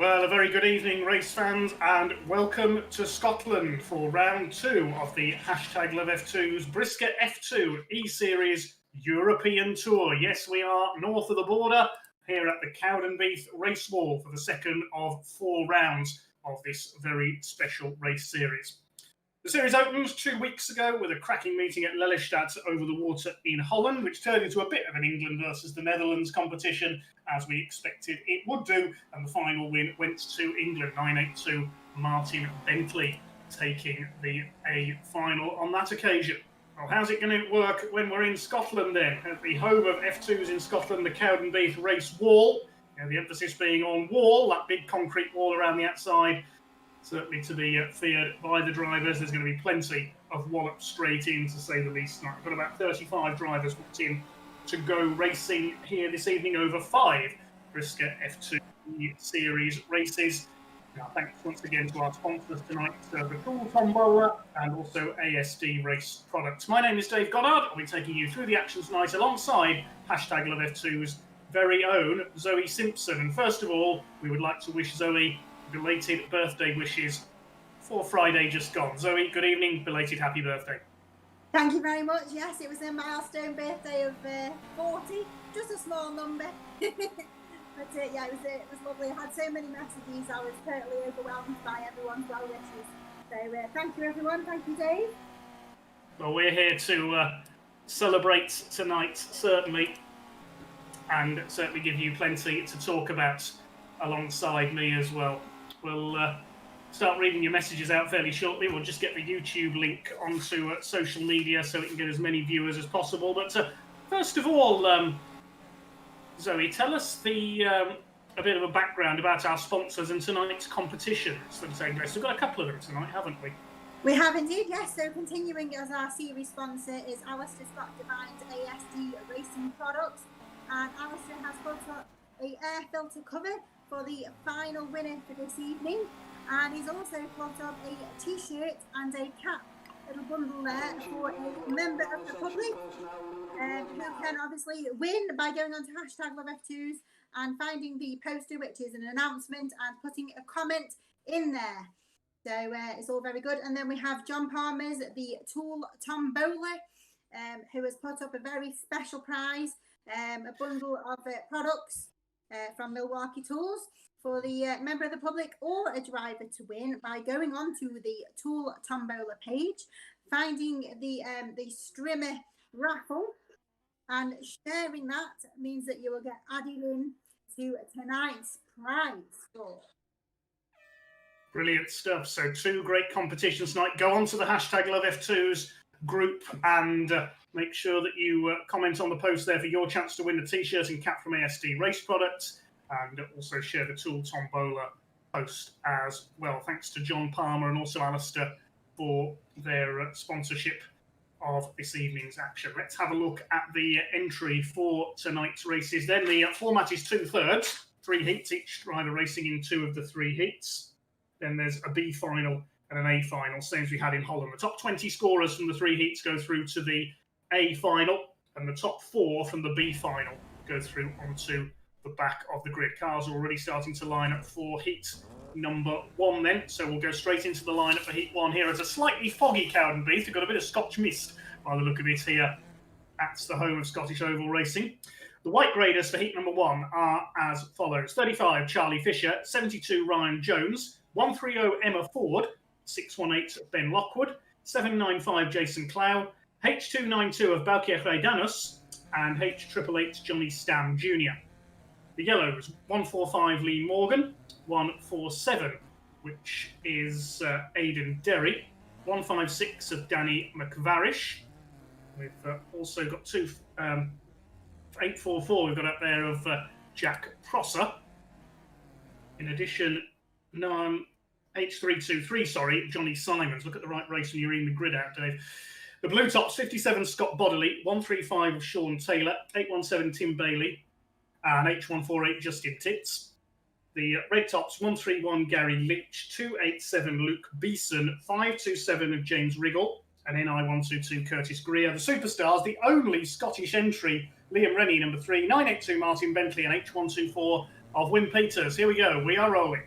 Well, a very good evening, race fans, and welcome to Scotland for round 2 of the #LoveF2's Brisket F2 eSeries European Tour. Yes, we are north of the border here at the Cowdenbeath race wall for the second of 4 rounds of this very special race series. The series opened 2 weeks ago with a cracking meeting at Lelystad over the water in Holland, which turned into a bit of an England versus the Netherlands competition, as we expected it would do, and the final win went to England, 982 Martin Bentley, taking the A final on that occasion. Well, how's it going to work when we're in Scotland then? At the home of F2s in Scotland, the Cowdenbeath race wall, the emphasis being on wall, that big concrete wall around the outside, certainly to be feared by the drivers. There's going to be plenty of wallop straight in, to say the least. I've got about 35 drivers booked in to go racing here this evening over 5 Brisket F2 series races. Now, thanks once again to our sponsors tonight, the Cool Tombola and also ASD Race Products. My name is Dave Goddard. I'll be taking you through the action tonight alongside #LoveF2's very own Zoe Simpson. And first of all, we would like to wish Zoe belated birthday wishes for Friday just gone. Zoe, good evening, belated happy birthday. Thank you very much. Yes, it was a milestone birthday of 40, just a small number. But yeah, it was lovely. I had so many messages. I was totally overwhelmed by everyone's well wishes. So thank you, everyone. Thank you, Dave. Well, we're here to celebrate tonight, certainly, and certainly give you plenty to talk about alongside me as well. We'll start reading your messages out fairly shortly. We'll just get the YouTube link onto social media so we can get as many viewers as possible. But first of all, Zoe, tell us a bit of a background about our sponsors and tonight's competitions that are taking place. We've got a couple of them tonight, haven't we? We have indeed, yes. So continuing as our series sponsor is Alistair Scott Devine's ASD Racing Products. And Alistair has put up a air filter cover for the final winner for this evening, and he's also put up a t-shirt and a cap, little bundle there for a member of the public who can obviously win by going on to #LoveF2s and finding the poster, which is an announcement, and putting a comment in there. So it's all very good. And then we have John Palmer's the Tool Tombola, who has put up a very special prize, a bundle of products from Milwaukee Tools for the member of the public or a driver to win by going on to the Tool Tombola page, finding the Strimmer raffle, and sharing that means that you will get added in to tonight's prize draw. Brilliant stuff. So 2 great competitions tonight. Go on to the #LoveF2's group and make sure that you comment on the post there for your chance to win the t-shirt and cap from ASD Race Products, and also share the Tool Tombola post as well. Thanks to John Palmer and also Alistair for their sponsorship of this evening's action. Let's have a look at the entry for tonight's races. Then the format is 2/3, 3 heats, each driver racing in 2 of the 3 heats. Then there's a B final and an A final, same as we had in Holland. The top 20 scorers from the 3 heats go through to the A final, and the top 4 from the B final go through onto the back of the grid. Cars are already starting to line up for heat number 1 then, so we'll go straight into the lineup for heat 1 here. It's a slightly foggy Cowdenbeath. We've got a bit of Scotch mist by the look of it here at the home of Scottish Oval Racing. The white graders for heat number 1 are as follows: 35 Charlie Fisher, 72 Ryan Jones, 130 Emma Ford, 618 Ben Lockwood, 795 Jason Clow, H292 of Balkirche Danus, and H888 Johnny Stam Jr. The yellows, 145 Lee Morgan, 147, which is Aidan Derry, 156 of Danny McVarish. We've also got 844 we've got up there of Jack Prosser. In addition, H323, Johnny Simons. Look at the right race when you're reading the grid out, Dave. The blue tops, 57 Scott Bodley, 135 of Sean Taylor, 817 Tim Bailey, and H148 Justin Titz. The red tops, 131 Gary Leach, 287 Luke Beeson, 527 of James Riggle, and NI122 Curtis Greer. The superstars, the only Scottish entry, Liam Rennie, number 3, 982 Martin Bentley, and H124 of Wim Peters. Here we go. We are rolling.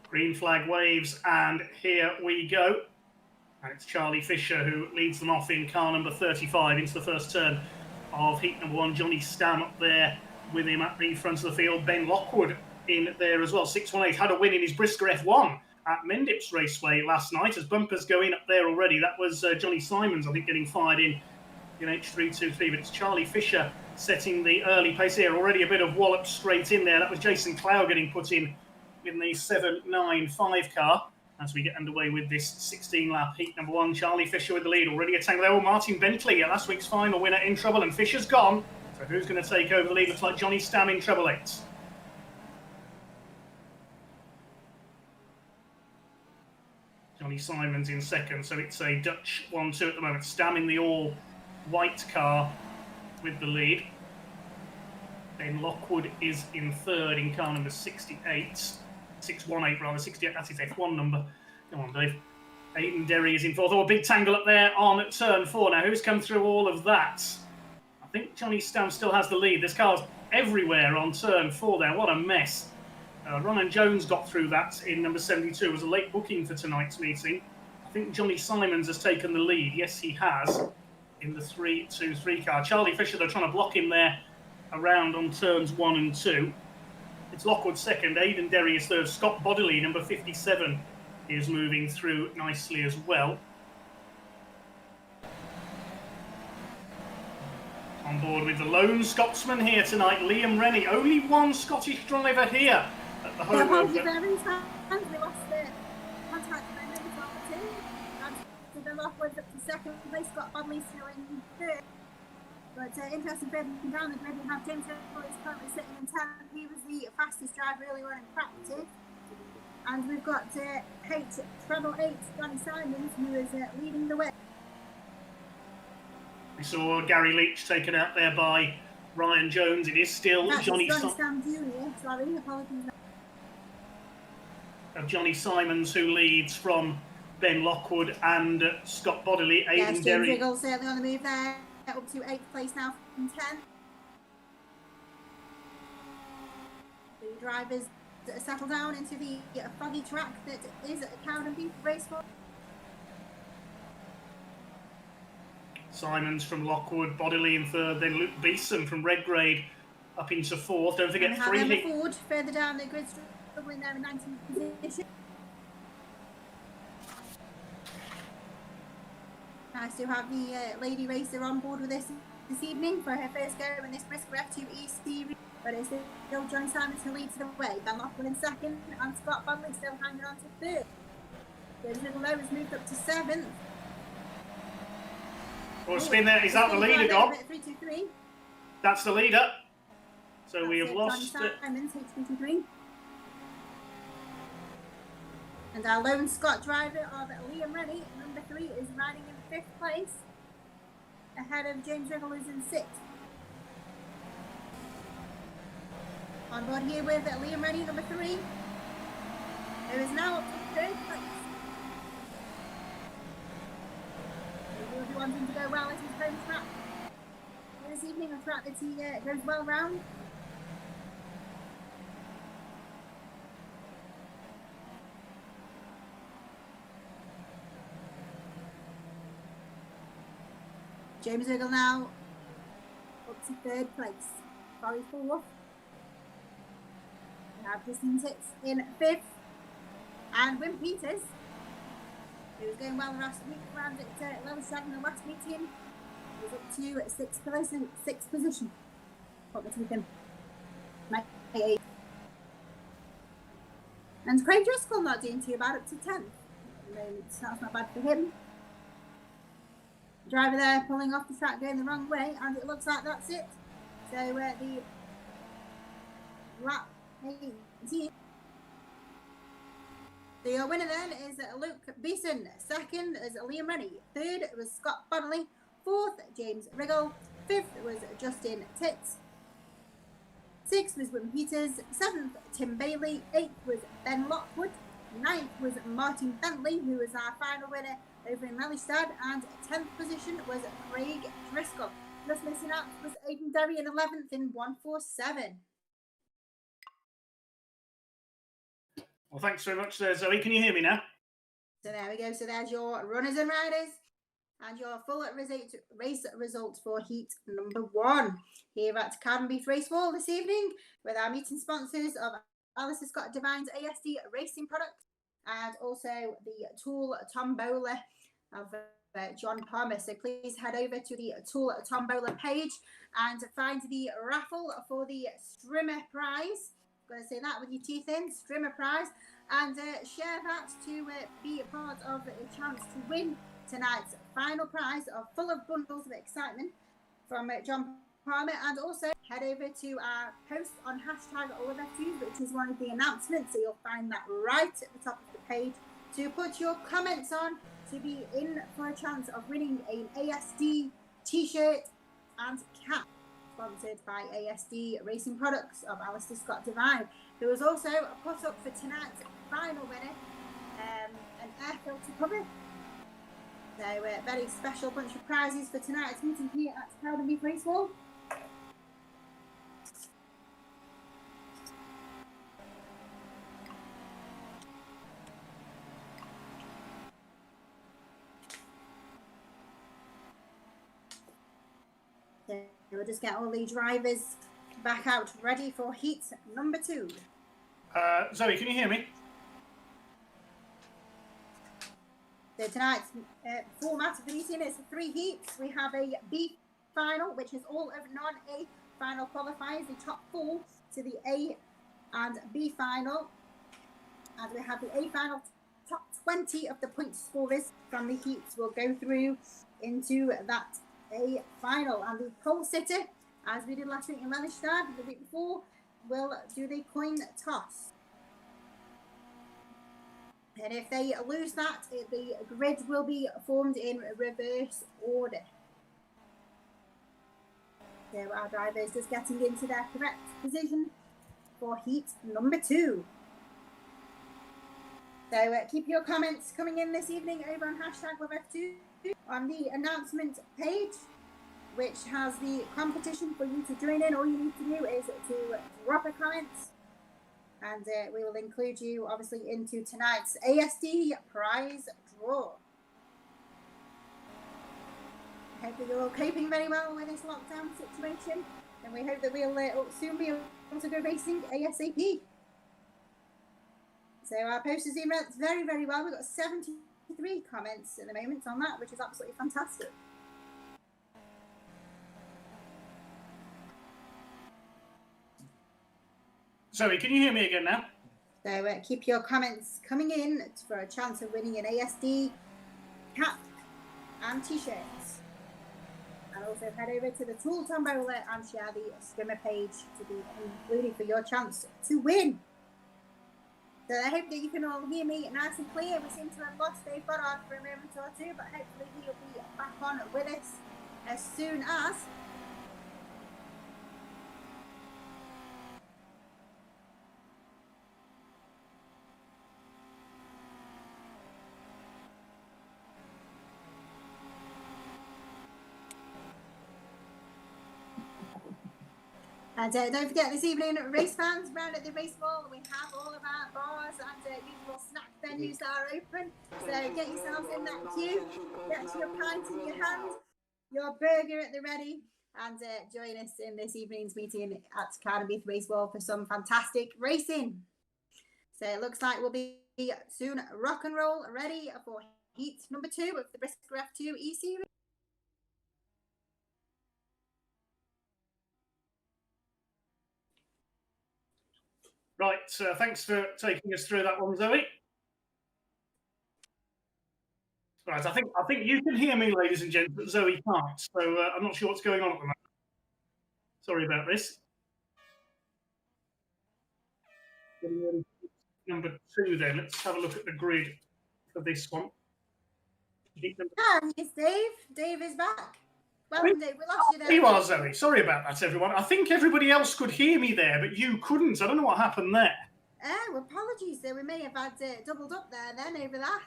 Green flag waves, and here we go. And it's Charlie Fisher who leads them off in car number 35 into the first turn of heat number 1. Johnny Stam up there with him at the front of the field. Ben Lockwood in there as well. 618 had a win in his Brisker F1 at Mendips Raceway last night. As bumpers go in up there already, that was Johnny Simons, I think, getting fired in H323. But it's Charlie Fisher setting the early pace here. Already a bit of wallop straight in there. That was Jason Clow getting put in the 795 car. As we get underway with this 16-lap heat number 1, Charlie Fisher with the lead. Already a tangle there. Oh, Martin Bentley, last week's final winner, in trouble, and Fisher's gone. So who's going to take over the lead? Looks like Johnny Stam in treble 8. Johnny Simons in second, so it's a Dutch 1-2 at the moment. Stam in the all-white car with the lead. Then Lockwood is in third in car number 68. 618 rather, 68, that's his F1 number. Come on, Dave. Aidan Derry is in fourth. Oh, a big tangle up there on turn 4. Now, who's come through all of that? I think Johnny Stam still has the lead. There's cars everywhere on turn 4 there. What a mess. Ronan Jones got through that in number 72. It was a late booking for tonight's meeting. I think Johnny Simons has taken the lead. Yes, he has, in the 3-2-3 car. Charlie Fisher, they're trying to block him there around on turns 1 and 2. It's Lockwood second, Aidan Derry is third, Scott Bodley, number 57, is moving through nicely as well. On board with the lone Scotsman here tonight, Liam Rennie. Only one Scottish driver here at the home of... We lost the contact by number 2. And the Lockwood up to second place, Scott Bodley still in third. But interesting further down the grid, we have James Riddle is currently sitting in 10th. He was the fastest driver earlier on in practice. And we've got treble 8, Johnny Simons, who is leading the way. We saw Gary Leach taken out there by Ryan Jones. It is still Johnny Stam Jr. Sorry, apologies. Of Johnny Simons, who leads from Ben Lockwood and Scott Bodley. Aidan Derry. James Riddle certainly on the move there. Up to 8th place now from 10. The drivers settle down into the foggy track that is Cowdenbeath Racecourse. Simons from Lockwood, Bodley in third, then Luke Beeson from Redgrade up into fourth. Don't forget and 3 Emma Ford further down the grid, struggling there in 19th position. Nice to have the lady racer on board with us this evening for her first go in this Brisker F2 eSeries. But it's still Johnny Simons who leads the way. Ben Lockwood in second, and Scott Bodley still hanging on to third. James Riddle has moved up to 7th. Oh, spin there. Is that the leader gone? 3-2-3. That's the leader. So That's we have lost... Johnny Simons, H323. And our lone Scott driver of Liam Rennie, number 3, is riding in 5th place, ahead of James Riddle, who's in 6th. On board here with Liam Rennie, number 3, who is now up to 3rd place. He will be wanting to go well at his home track this evening, a track that he goes well round. James Riddle now up to 3rd place. Sorry, 4th. We have Kristen Titz in 5th. And Wim Peters, who was going well last week, round at level 7 in the last meeting, is up to 6th position. What was with him? And Craig Driscoll not doing too bad, up to 10th. So that's not bad for him. Driver there pulling off the track, going the wrong way, and it looks like that's it. So the lap 18. So your winner then is Luke Beeson. 2nd is Liam Rennie. 3rd was Scott Bodley. 4th, James Riddle. 5th was Justin Titz. 6th was Wim Peters. 7th, Tim Bailey. 8th was Ben Lockwood. 9th was Martin Bentley, who was our final winner over in Lelystad, and 10th position was Craig Driscoll. Just missing out was Aidan Derry in 11th in 147. Well, thanks very much there, Zoe. Can you hear me now? So there we go. So there's your runners and riders and your full race results for heat number 1 here at Cowdenbeath Racewall this evening with our meeting sponsors of Alistair Scott Devine's ASD Racing Products and also the Tool Tombola of John Palmer. So please head over to the Tool Tombola page and find the raffle for the Strimmer prize. Got to say that with your teeth in, Strimmer prize, and share that to be a part of a chance to win tonight's final prize of full of bundles of excitement from John Palmer. And also head over to our post on hashtag #AllofF2s, which is one of the announcements, so you'll find that right at the top of the page to put your comments on to be in for a chance of winning an ASD t-shirt and cap sponsored by ASD Racing Products of Alistair Scott Devine, who was also put up for tonight's final winner, an air filter cover. So a very special bunch of prizes for tonight's meeting here at Cowdenbeath Racewall. So we'll just get all the drivers back out ready for heat number 2. Zoe, can you hear me? So tonight's format of the meeting is 3 heats. We have a B final, which is all of non-A final qualifiers, the top 4 to the A and B final. And we have the A final, top 20 of the point scorers from the heats will go through into that A final. And the pole sitter, as we did last week in Welishstad, the week before, will do the coin toss. And if they lose that, the grid will be formed in reverse order. So our drivers just getting into their correct position for heat number 2. So keep your comments coming in this evening over on hashtag #AllofF2 on the announcement page, which has the competition for you to join in. All you need to do is to drop a comment, and we will include you obviously into tonight's ASD prize draw. I hope that you're all coping very well with this lockdown situation, and we hope that we'll soon be able to go racing ASAP. So our post is doing very, very well. We've got 73 comments at the moment on that, which is absolutely fantastic. Zoe, can you hear me again now? So keep your comments coming in for a chance of winning an ASD cap and t-shirts. And also head over to the Tool Tombola and share the Strimmer page to be included for your chance to win. So I hope that you can all hear me nice and clear. We seem to have lost Dave Goddard for a moment or two, but hopefully he'll be back on with us as soon as. And don't forget this evening, race fans, round at the race wall, we have all of our bars and usual snack venues that are open. So get yourselves in that queue, get your pint in your hand, your burger at the ready, and join us in this evening's meeting at Cowdenbeath Racewall for some fantastic racing. So it looks like we'll be soon rock and roll ready for heat number 2 of the Brisker F2 eSeries. Right, thanks for taking us through that one, Zoe. Right, I think you can hear me, ladies and gents, but Zoe can't. So I'm not sure what's going on at the moment. Sorry about this. Number 2 then. Let's have a look at the grid for this one. And it's Dave. Dave is back. Welcome, Dave. We lost you there. There you are, Zoe. Sorry about that, everyone. I think everybody else could hear me there, but you couldn't. I don't know what happened there. Oh, apologies. So we may have had doubled up there then over that.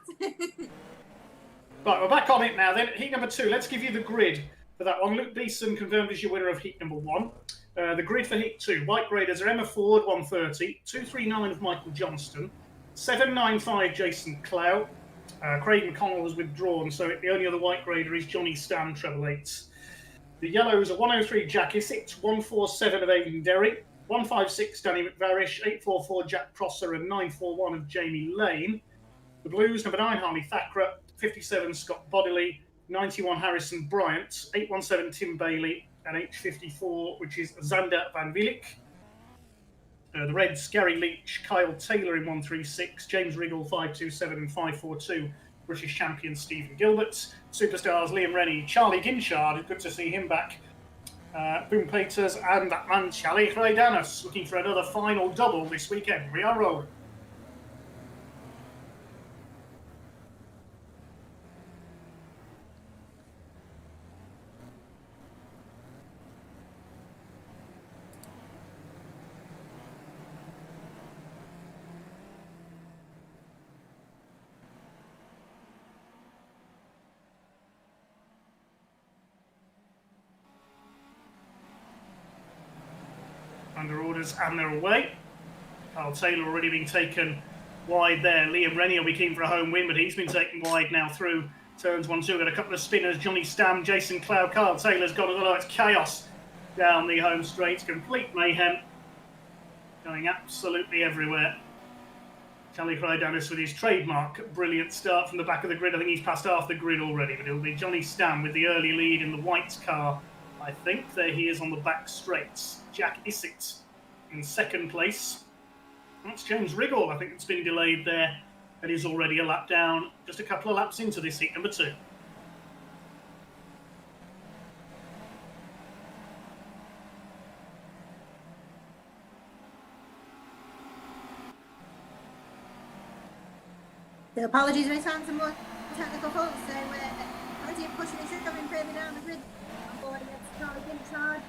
Right, we're back on it now then. Heat number 2. Let's give you the grid for that one. Luke Beeson confirmed as your winner of heat number 1. The grid for heat 2. White graders are Emma Ford, 130. 239 of Michael Johnston. 795 Jason Clow. Craig McConnell has withdrawn, so the only other white grader is Johnny Stam, treble eights. The yellows are 103 Jack Isett, 147 of Aidan Derry, 156 Danny McVarish, 844 Jack Prosser, and 941 of Jamie Lane. The blues, number 9 Harley Thackra, 57 Scott Bodley, 91 Harrison Bryant, 817 Tim Bailey, and H54, which is Xander Van Wilik. The Reds, Gary Leach, Kyle Taylor in 136, James Riggle 527 and 542, British champion Stephen Gilbert. Superstars Liam Rennie, Charlie Ginchard, good to see him back. Boom Peters and that man Charlie Creidanis, looking for another final double this weekend. We are rolling. Under orders and they're away. Carl Taylor already been taken wide there. Liam Rennie will be keen for a home win, but he's been taken wide now through turns 1, 2. Got a couple of spinners. Johnny Stam, Jason Cloud, Carl Taylor's got it. It's chaos down the home straight. Complete mayhem. Going absolutely everywhere. Charlie Creidanis with his trademark brilliant start from the back of the grid. I think he's passed half the grid already, but it'll be Johnny Stam with the early lead in the white car. I think there he is on the back straights. Jack Isett in second place. That's James Riggle, I think it's been delayed there. And he's already a lap down, just a couple of laps into this heat number 2. So apologies, we found some more technical faults, so plenty of pushing and shoving further down the grid. On board against Charlie Ginchard.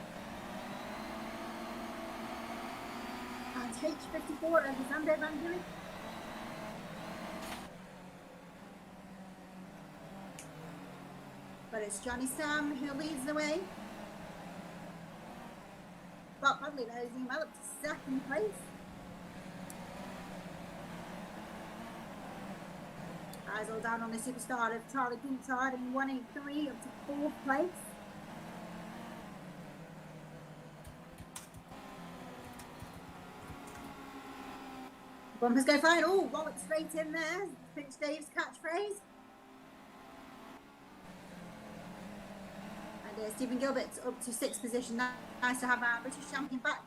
And H54 and Xander Van Wilik. But it's Johnny Stam who leads the way. Scott Bodley nosing well up to second place. Eyes all down on the superstar of Charlie Ginchard in 183 up to 4th place. Bumpers go flying. Oh, wallop straight in there. Pinch Dave's catchphrase. And Stephen Gilbert up to 6th position. Nice to have our British champion back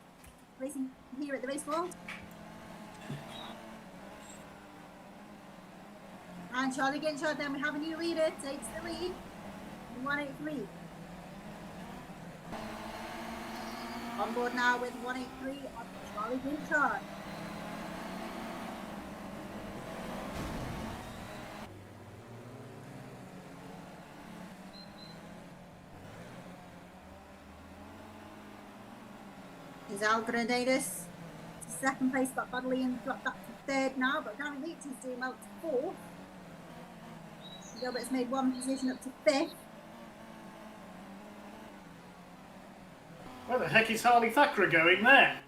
racing here at the race world. And Charlie Ginchard, then we have a new leader, takes the lead in 183. On board now with 183 on Charlie Ginchard. Is Al Grenadis second place, got Bodley and dropped back to 3rd now, but Gary Leach is doing well to 4th. Gilbert's made 1 position up to 5th. Where the heck is Harley Thackra going there?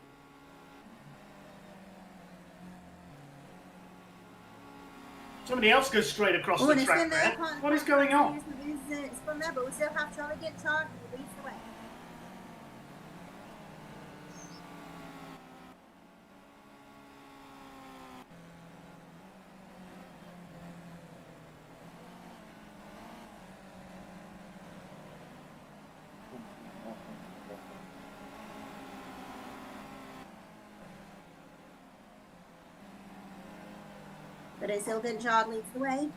Somebody else goes straight across the track there. What is going on? It's from there, but we still have Charlie Ginchard who leads the way. But it's still Ginchard leads the way.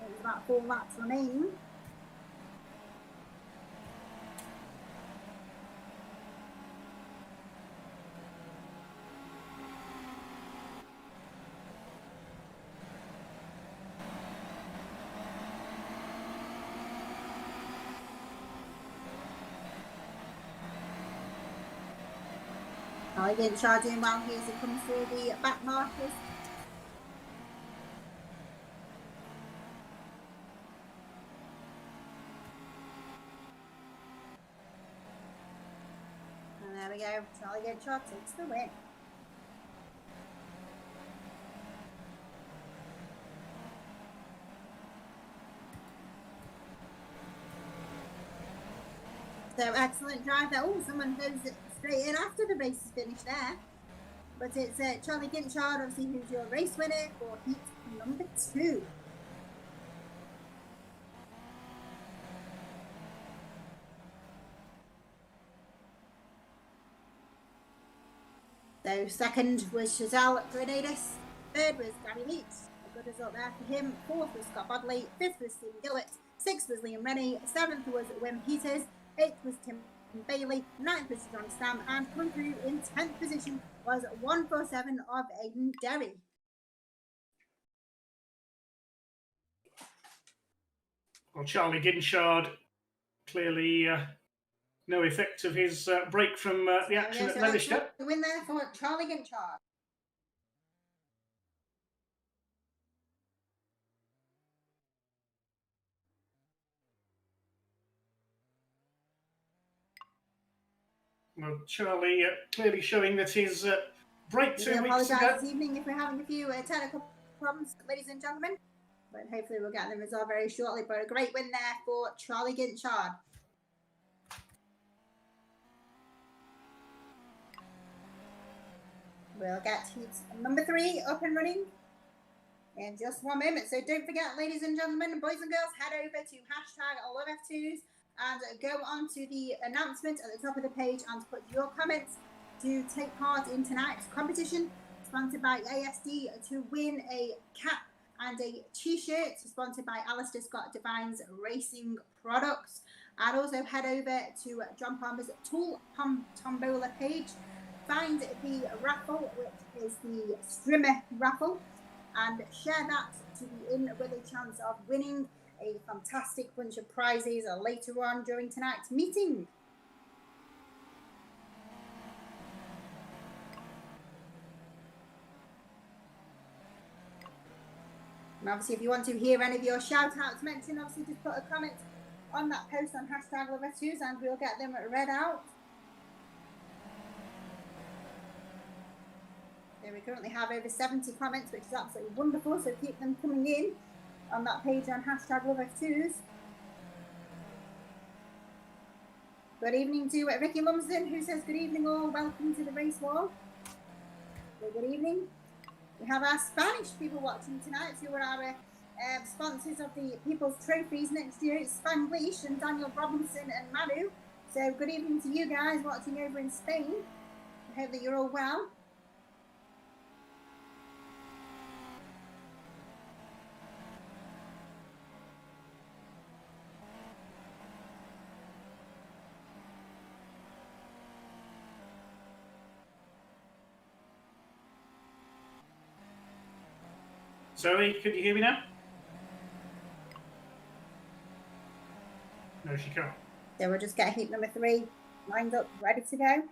There's about 4 laps remaining. Ginchard doing well here as he comes through the back markers. And there we go, Charlie Ginchard takes the win. So excellent drive there. Oh, someone goes straight in after the race is finished there. But it's Charlie Ginchard, obviously, who's your race winner for heat number 2. So second was Chazelle Grenadis. Third was Gary Leach. A good result there for him. Fourth was Scott Bodley. Fifth was Stephen Gillett. Sixth was Liam Rennie. Seventh was Wim Peters. Eighth was Tim Bailey. Ninth was John Stam. And coming through in 10th position was 147 of Aidan Derry. Well, Charlie Ginchard, clearly no effect of his break from the action at Leicester. The win there for Charlie Ginchard. Well, Charlie clearly showing that his break 2 weeks ago. I apologise this evening if we're having a few technical problems, ladies and gentlemen. But hopefully we'll get them resolved very shortly. But a great win there for Charlie Ginchard. We'll get heat number 3 up and running in just one moment. So don't forget, ladies and gentlemen, boys and girls, head over to #LoveF2s and go on to the announcement at the top of the page and put your comments to take part in tonight's competition, sponsored by ASD, to win a cap and a t-shirt sponsored by Alistair Scott Devine's Racing Products. And also head over to John Palmer's Tool Tombola page, find the raffle, which is the Strimmer raffle, and share that to be in with a chance of winning a fantastic bunch of prizes later on during tonight's meeting. And obviously, if you want to hear any of your shout-outs mentioned, obviously just put a comment on that post on #LoveF2s and we'll get them read out. So we currently have over 70 comments, which is absolutely wonderful, so keep them coming in on that page on #LoveF2s. Good evening to Ricky Lumsden, who says, good evening all, welcome to the race wall. So good evening. We have our Spanish people watching tonight, who are our sponsors of the People's Trophies next year. It's Spanglish and Daniel Robinson and Manu. So good evening to you guys watching over in Spain. I hope that you're all well. Zoe, can you hear me now? No, she can't. So we'll just get heat number 3 lined up, ready to go.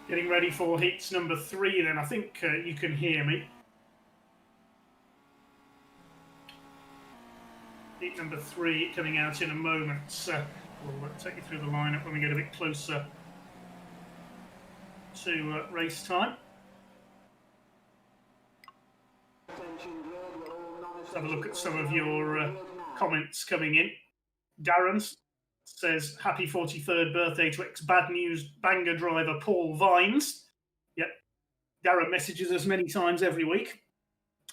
Getting ready for heats number 3 then. I think you can hear me. Heat number 3 coming out in a moment. We'll take you through the lineup when we get a bit closer to race time. Let's have a look at some of your comments coming in. Darren says, happy 43rd birthday to ex-Bad News banger driver Paul Vines. Yep. Darren messages us many times every week.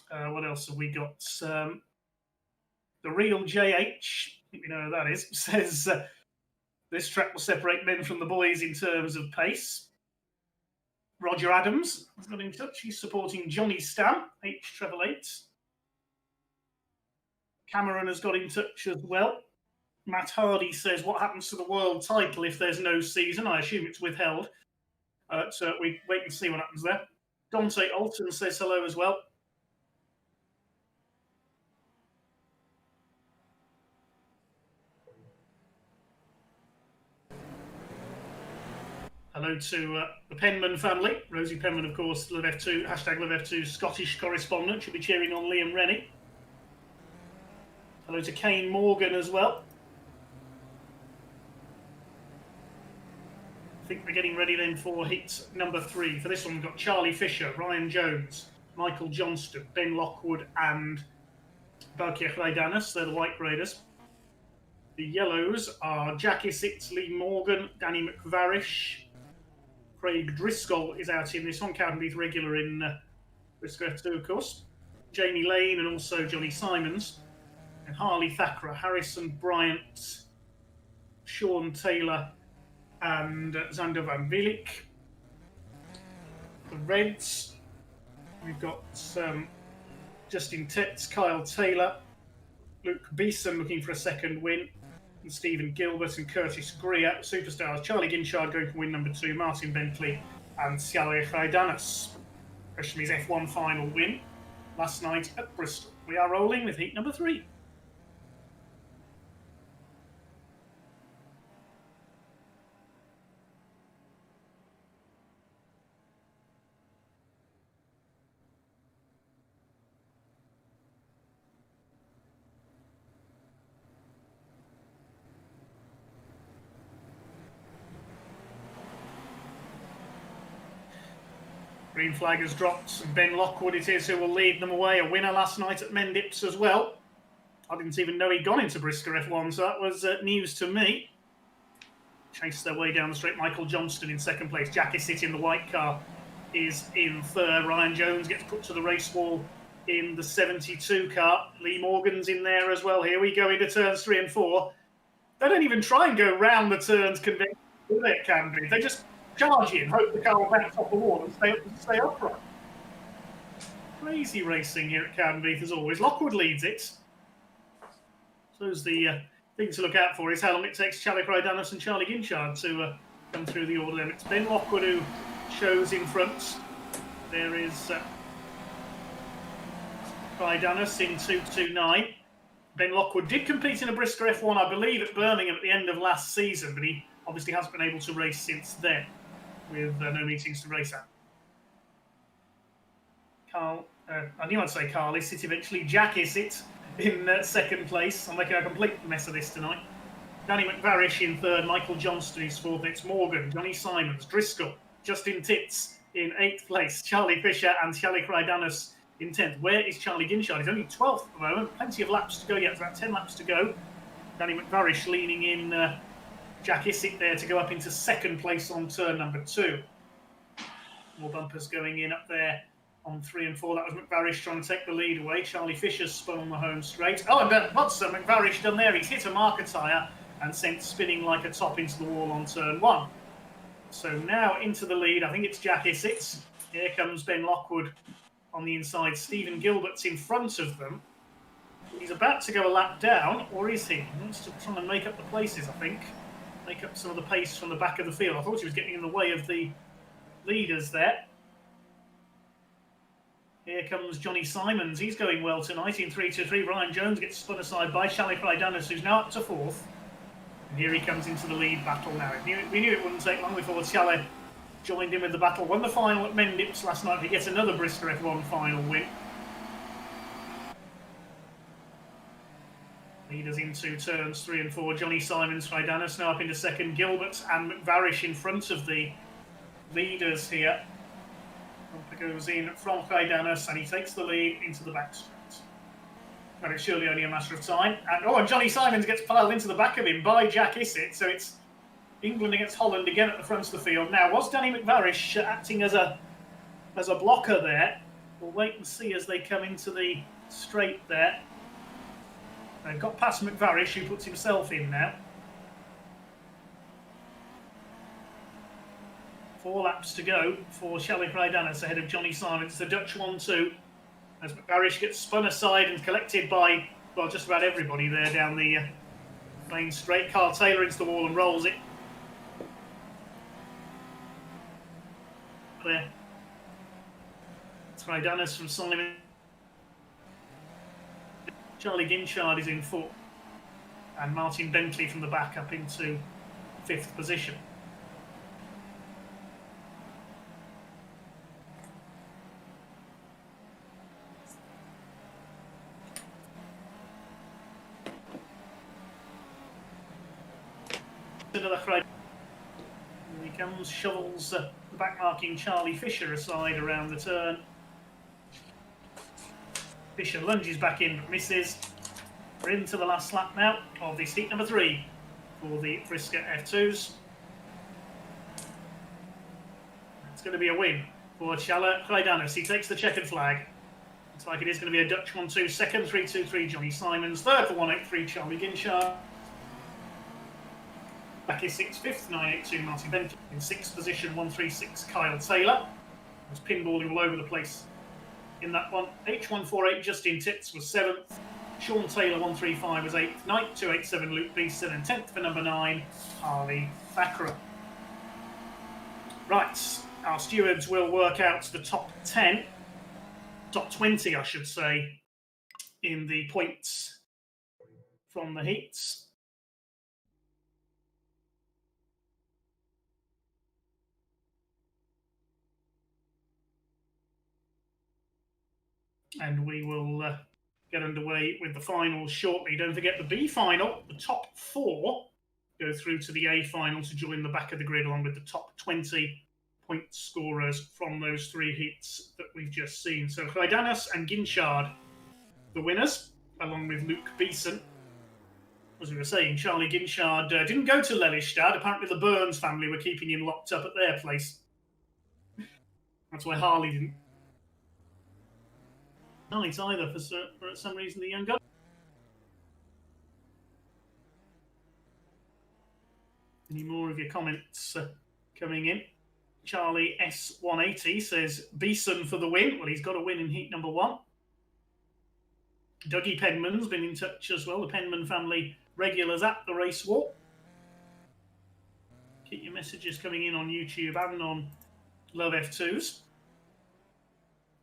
What else have we got? The Real JH, I think we know who that is, says, this track will separate men from the boys in terms of pace. Roger Adams has got in touch. He's supporting Johnny Stam, H888. Cameron has got in touch as well. Matt Hardy says, what happens to the world title if there's no season? I assume it's withheld. So we wait and see what happens there. Dante Alton says hello as well. Hello to the Penman family. Rosie Penman, of course, Live F2, hashtag Live F2 Scottish correspondent. She'll be cheering on Liam Rennie. Hello to Kane Morgan as well. I think we're getting ready then for heat number 3. For this one, we've got Charlie Fisher, Ryan Jones, Michael Johnston, Ben Lockwood, and Balkir Raidanis. They're the white graders. The yellows are Jack Isitz, Lee Morgan, Danny McVarish. Craig Driscoll is out in this one. Cowdenbeath regular in Briscoe F2, of course. Jamie Lane and also Johnny Simons. And Harley Thakra, Harrison Bryant, Sean Taylor, and Xander Van Vilik. The Reds, we've got Justin Tetz, Kyle Taylor, Luke Beeson looking for a second win, and Stephen Gilbert and Curtis Greer. Superstars, Charlie Ginchard going for win number 2, Martin Bentley and Siale Raidanis. Ashmi's F1 final win last night at Bristol. We are rolling with heat number 3. Green flag has dropped. Ben Lockwood it is who will lead them away. A winner last night at Mendips as well. I didn't even know he'd gone into Brisker F1, so that was news to me. Chased their way down the straight. Michael Johnston in second place. Jack Isitt in the white car is in third. Ryan Jones gets put to the race wall in the 72 car. Lee Morgan's in there as well. Here we go into turns 3 and 4. They don't even try and go round the turns conventionally, do they, at Cowdenbeath? They just charge in, hope the car will bounce off the wall and stay upright. Crazy racing here at Cowdenbeath as always. Lockwood leads it. So the thing to look out for is how long it takes Charlie Raidanis and Charlie Ginchard to come through the order limits. Ben Lockwood who shows in front. There is Raidanis in 229. Ben Lockwood did compete in a Brisker F1, I believe, at Birmingham at the end of last season, but he obviously hasn't been able to race since then, with no meetings to race at. Carl, I knew I'd say Carl Isitt eventually. Jack Isitt in second place. I'm making a complete mess of this tonight. Danny McVarish in third. Michael Johnston is fourth. It's Morgan, Johnny Simons, Driscoll, Justin Titz in 8th place. Charlie Fisher and Charlie Raidanis in 10th. Where is Charlie Ginchard? He's only 12th at the moment. Plenty of laps to go yet. There's about 10 laps to go. Danny McVarish leaning in Jack Isitt there to go up into second place on turn number 2. More bumpers going in up there on 3 and 4. That was McVarish trying to take the lead away. Charlie Fisher's spun on the home straight. Oh, and what's McVarish done there? He's hit a marker tyre and sent spinning like a top into the wall on turn 1. So now into the lead, I think it's Jack Isitt. Here comes Ben Lockwood on the inside. Stephen Gilbert's in front of them. He's about to go a lap down, or is he? He wants to try and make up the places, I think. Make up some of the pace from the back of the field. I thought he was getting in the way of the leaders there. Here comes Johnny Simons. He's going well tonight in 3-2-3. Ryan Jones gets spun aside by Charlie Raidanis, who's now up to 4th. And here he comes into the lead battle now. We knew it wouldn't take long before Charlie joined in with the battle. Won the final at Mendips last night to get another Brisker F1 final win. Leaders into turns 3 and 4. Johnny Simons, Raidanis now up into second. Gilbert and McVarish in front of the leaders here. Bumper goes in from Raidanis and he takes the lead into the back straight. But it's surely only a matter of time. And Johnny Simons gets piled into the back of him by Jack Isitt. So it's England against Holland again at the front of the field. Now, was Danny McVarish acting as a blocker there? We'll wait and see as they come into the straight there. They've got past McVarish, who puts himself in now. 4 laps to go for Charlie Raidanis ahead of Johnny Simons. The Dutch 1-2 as McVarish gets spun aside and collected by, well, just about everybody there down the main straight. Carl Taylor into the wall and rolls it. there. Trydanis from Simon. Charlie Ginchard is in 4th. And Martin Bentley from the back up into 5th position. Here he comes, shovels the back marking Charlie Fisher aside around the turn. Fisher lunges back in but misses. We're into the last lap now of this heat number 3 for the Frisker F2s. It's going to be a win for Chala Kleidanis. He takes the checkered flag. Looks like it is going to be a Dutch 1-2. Second, 3-2-3, Johnny Simons. Third for 1-8-3, Charlie Ginchard. Back is 6th, 5th, 9-8-2, Martin Bentley. In 6th position, 1-3-6, Kyle Taylor. Was pinballing all over the place in that one. H148, Justin Titz was 7th. Sean Taylor, 135, was 8th. Knight, 287, Luke Beeson. And 10th for number 9, Harley Thakral. Right, our stewards will work out the top 10, top 20, I should say, in the points from the heats. And we will get underway with the finals shortly. Don't forget the B final, the top 4 go through to the A final to join the back of the grid along with the top 20 point scorers from those 3 heats that we've just seen. So Kleidanis and Ginchard, the winners, along with Luke Beeson. As we were saying, Charlie Ginchard didn't go to Lelystad. Apparently the Burns family were keeping him locked up at their place. That's why Harley didn't. Night either for some reason the young guy. Any more of your comments coming in? Charlie S180 says Beeson for the win. Well, he's got a win in heat number 1. Dougie Penman's been in touch as well. The Penman family regulars at the race walk. Keep your messages coming in on YouTube and on Love F2s.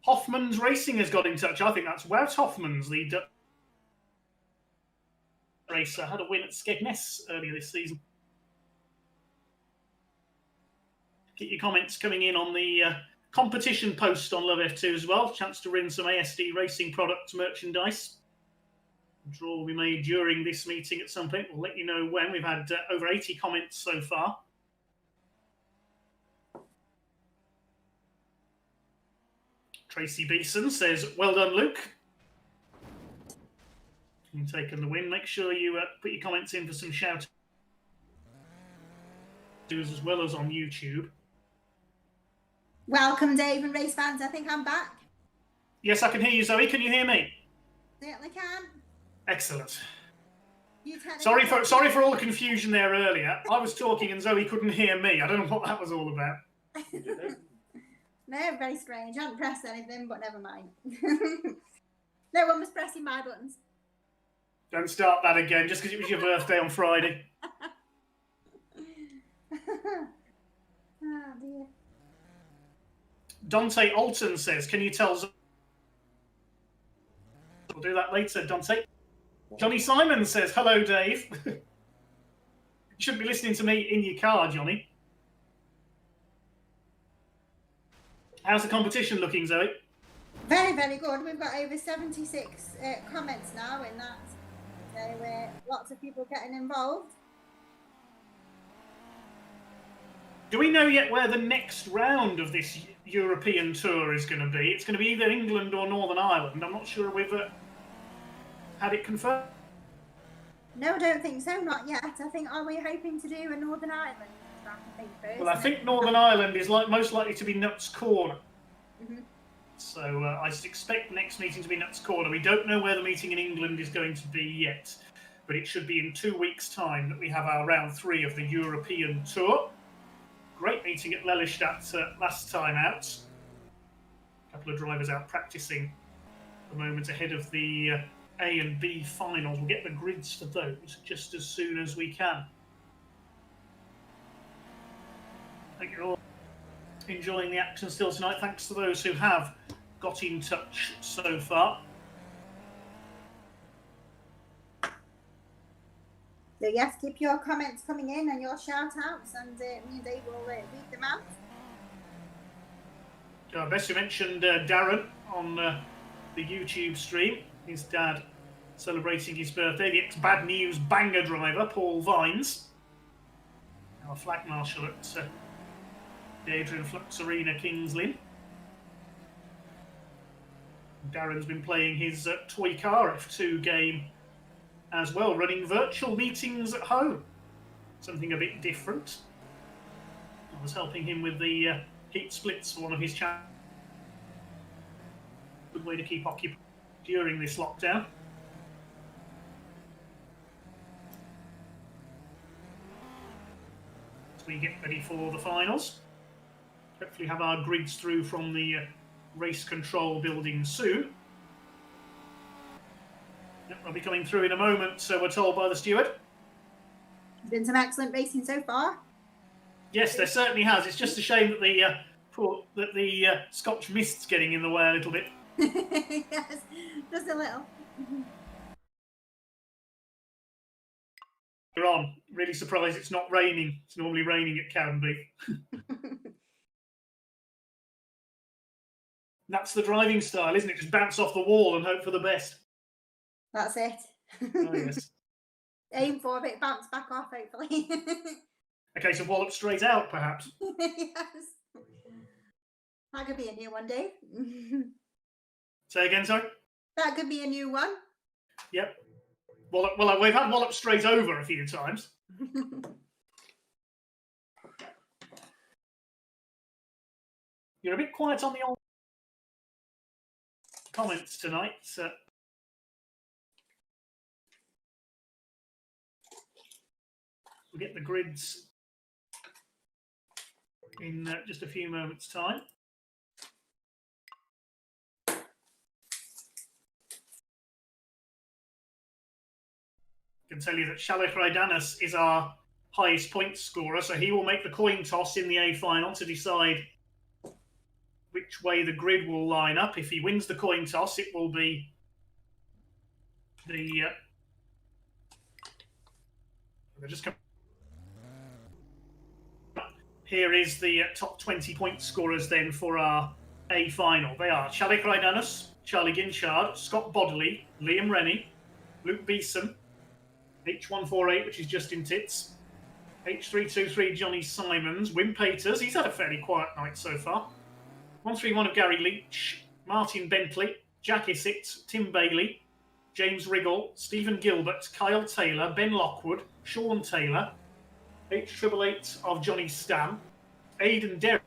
Hoffman's Racing has got in touch. I think that's Wout Hoffman's, the Dutch racer. Had a win at Skegness earlier this season. Get your comments coming in on the competition post on Love F2 as well. Chance to win some ASD Racing products merchandise. The draw will be made during this meeting at some point. We'll let you know when. We've had over 80 comments so far. Tracy Beeson says, well done, Luke. You've taken the win. Make sure you put your comments in for some shout-outs as well as on YouTube. Welcome, Dave and race fans. I think I'm back. Yes, I can hear you, Zoe. Can you hear me? Certainly can. Excellent. Sorry for all the confusion there earlier. I was talking and Zoe couldn't hear me. I don't know what that was all about. No, very strange. I haven't pressed anything, but never mind. No one was pressing my buttons. Don't start that again, just because it was your birthday on Friday. Oh, dear. Dante Alton says, can you tell Zoe? We'll do that later, Dante. Johnny Simon says, hello, Dave. You shouldn't be listening to me in your car, Johnny. How's the competition looking, Zoe? Very, very good. We've got over 76 comments now in that. So lots of people getting involved. Do we know yet where the next round of this European tour is going to be? It's going to be either England or Northern Ireland. I'm not sure we've had it confirmed. No, I don't think so. Not yet. I think, are we hoping to do a Northern Ireland track, I think, first? Well, I think Northern Ireland is most likely to be Nuts Corner. Mm-hmm. So I expect the next meeting to be Nuts Corner. We don't know where the meeting in England is going to be yet, but it should be in 2 weeks' time that we have our round 3 of the European Tour. Great meeting at Lelystad last time out. A couple of drivers out practicing the moment ahead of the A and B finals. We'll get the grids for those just as soon as we can. I think you're all enjoying the action still tonight. Thanks to those who have got in touch so far. So yes, keep your comments coming in and your shout outs, and me and Dave will read them out. Best you mentioned Darren on the YouTube stream. His dad celebrating his birthday. The ex-Bad News banger driver, Paul Vines. Our flag marshal at the Adrian Flux Arena, Kings Lynn. Darren's been playing his toy car F2 game as well, running virtual meetings at home. Something a bit different. I was helping him with the heat splits for one of his channels. Good way to keep occupied during this lockdown. As we get ready for the finals. Hopefully have our grids through from the race control building soon. Yep, they'll be coming through in a moment, so we're told by the steward. There's been some excellent racing so far. Yes, there certainly has. It's just a shame that the Scotch mist's getting in the way a little bit. Yes, just a little. We're on. Really surprised it's not raining. It's normally raining at Cowdenbeath. That's the driving style, isn't it? Just bounce off the wall and hope for the best. That's it. Oh, yes. Aim for it, bounce back off, hopefully. A case of wallop straight out, perhaps. Yes. That could be a new one, Dave. Say again, sorry? That could be a new one. Yep. Well, we've had wallop straight over a few times. You're a bit quiet on the old comments tonight. We'll get the grids in just a few moments' time. I can tell you that Shalek Raidanis is our highest point scorer, so he will make the coin toss in the A final to decide which way the grid will line up. If he wins the coin toss, it will be the here is the top 20 point scorers then for our A final. They are Shalek Raidanis, Charlie Ginchard, Scott Bodley, Liam Rennie, Luke Beeson, H148, which is Justin Titz, H323, Johnny Simons, Wim Peters, he's had a fairly quiet night so far, 131 of Gary Leach, Martin Bentley, Jack Issett, Tim Bailey, James Riggle, Stephen Gilbert, Kyle Taylor, Ben Lockwood, Sean Taylor, H888 of Johnny Stam, Aidan Derrick.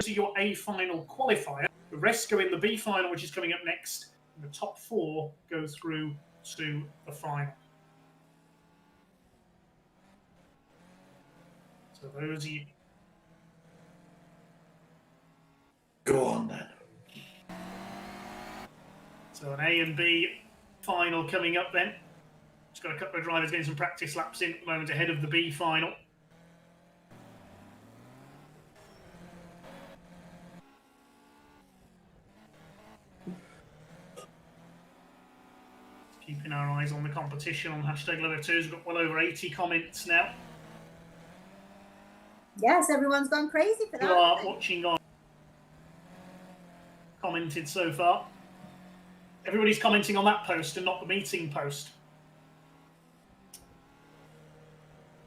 So your A final qualifier. The rest go in the B final, which is coming up next. And the top 4 go through to the final. So those are you. Go on then. So an A and B final coming up then. Just got a couple of drivers getting some practice laps in at the moment ahead of the B final. Keeping our eyes on the competition on hashtag #2. We've got well over 80 comments now. Yes, everyone's gone crazy for that. Who are watching on commented so far. Everybody's commenting on that post and not the meeting post.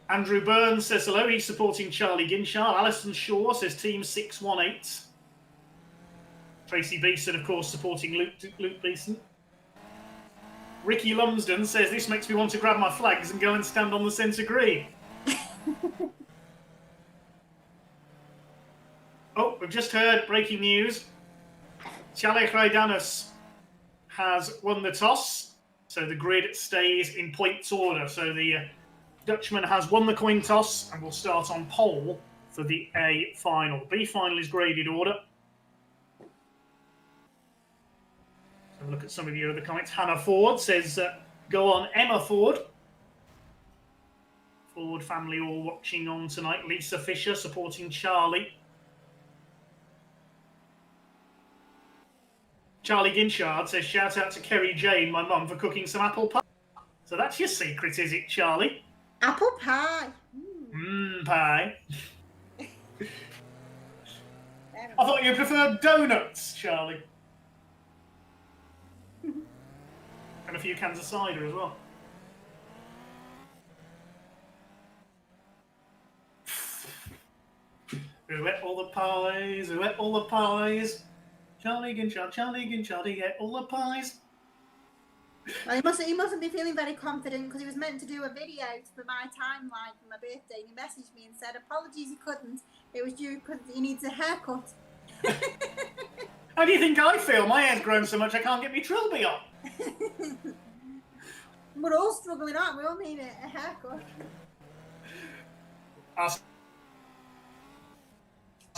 Andrew Burns says hello. He's supporting Charlie Ginchard. Alison Shaw says Team 618. Tracy Beeson, of course, supporting Luke Beeson. Ricky Lumsden says this makes me want to grab my flags and go and stand on the centre green. Oh, we've just heard breaking news. Shalek Raidanis has won the toss, so the grid stays in points order. So the Dutchman has won the coin toss and will start on pole for the A final. B final is graded order. So look at some of the other comments. Hannah Ford says, go on Emma Ford Ford family all watching on tonight. Lisa Fisher supporting Charlie. Charlie Ginchard says, shout out to Kerry Jane, my mum, for cooking some apple pie. So that's your secret, is it, Charlie? Apple pie. Pie. Very I thought you preferred donuts, Charlie. And a few cans of cider as well. Who ate all the pies? Who ate all the pies? Charlie Ginchard, he ate all the pies. Well, he mustn't be feeling very confident because he was meant to do a video for my timeline for my birthday, and he messaged me and said, apologies, he couldn't. It was due because he needs a haircut. How do you think I feel? My hair's grown so much I can't get my trilby on. We're all struggling, aren't we? We all need a haircut. Our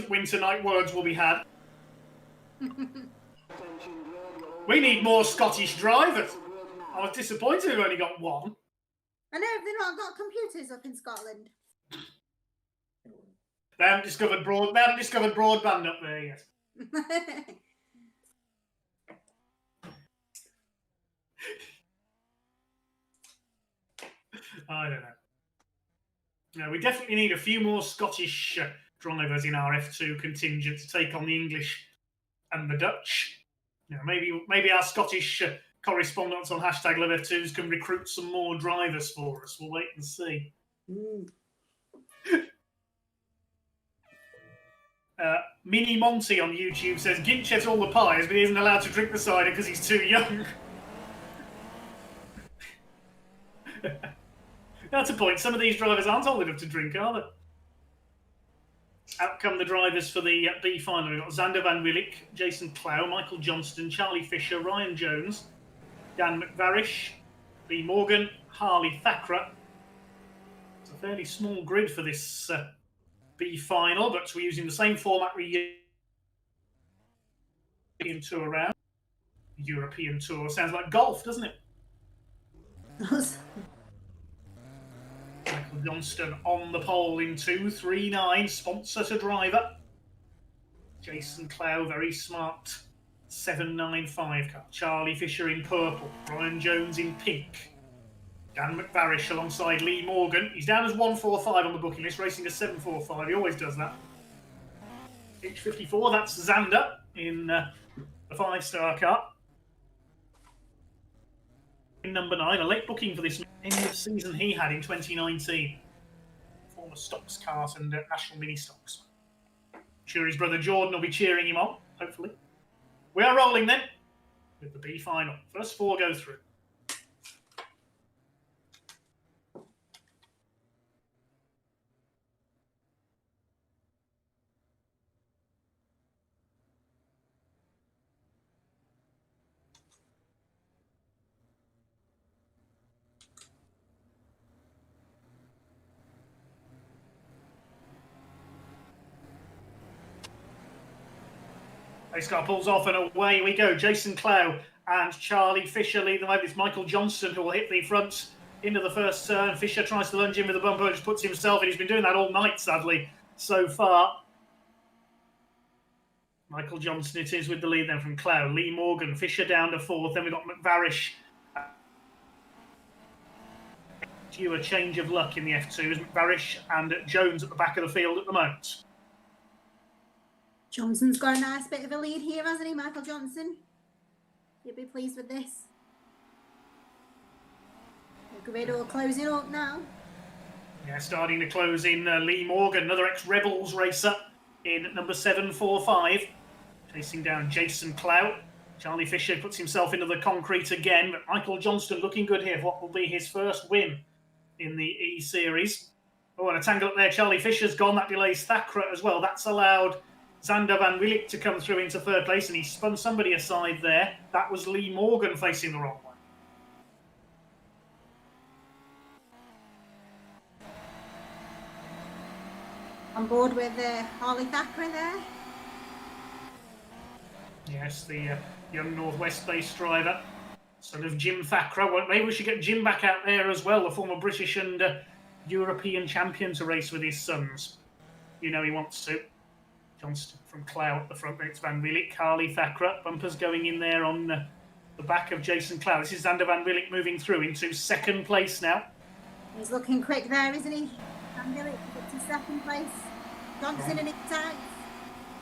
winter night words will be had. We need more Scottish drivers. I was disappointed we've only got one. I know, they've not got computers up in Scotland. They haven't discovered broadband up there yet. I don't know. No, we definitely need a few more Scottish drivers in our F2 contingent to take on the English and the Dutch. You know, maybe our Scottish correspondents on #LoveF2s can recruit some more drivers for us. We'll wait and see. Mini Monty on YouTube says Ginch ate all the pies, but he isn't allowed to drink the cider because he's too young. That's a point. Some of these drivers aren't old enough to drink, are they? Out come the drivers for the B final. We've got Xander Van Willik, Jason Clow, Michael Johnston, Charlie Fisher, Ryan Jones, Dan McVarish, Lee Morgan, Harley Thakra. It's a fairly small grid for this B final, but we're using the same format we European Tour round. European Tour sounds like golf, doesn't it? Michael Johnston on the pole in 2:39, sponsor to driver. Jason Clow, very smart, 7.95 car. Charlie Fisher in purple, Ryan Jones in pink. Dan McVarish alongside Lee Morgan. He's down as 145 on the booking list, racing a 7.45. He always does that. H54, that's Xander in the 5-star car. In number 9, a late booking for this end of season he had in 2019. Former Stocks cart and National Mini Stocks. I'm sure his brother Jordan will be cheering him on, hopefully. We are rolling then with the B final. First 4 go through. Race car pulls off and away we go. Jason Clow and Charlie Fisher lead the way. It's Michael Johnston who will hit the front into the first turn. Fisher tries to lunge in with the bumper, just puts himself in. He's been doing that all night, sadly, so far. Michael Johnston it is with the lead then from Clow. Lee Morgan, Fisher down to 4th. Then we've got McVarish. Due a change of luck in the F2s. McVarish and Jones at the back of the field at the moment. Johnson's got a nice bit of a lead here, hasn't he, Michael Johnson? You'll be pleased with this. The grid all closing up now. Yeah, starting to close in Lee Morgan, another ex-Rebels racer in number 745. Chasing down Jason Clow. Charlie Fisher puts himself into the concrete again, but Michael Johnston looking good here for what will be his first win in the eSeries. Oh, and a tangle up there. Charlie Fisher's gone. That delays Thakra as well. That's allowed Xander Van Willik to come through into 3rd place, and he spun somebody aside there. That was Lee Morgan facing the wrong way. On board with Harley Thakra there. Yes, the young Northwest-based driver, son of Jim Thakra. Well, maybe we should get Jim back out there as well, the former British and European champion to race with his sons. You know he wants to. Johnston from Clough at the front. It's Van Wielik, Harley Thakra. Bumpers going in there on the back of Jason Clough. This is Zander Van Wielik moving through into second place now. He's looking quick there, isn't he? Van Wielik up to second place. Johnson in his tights.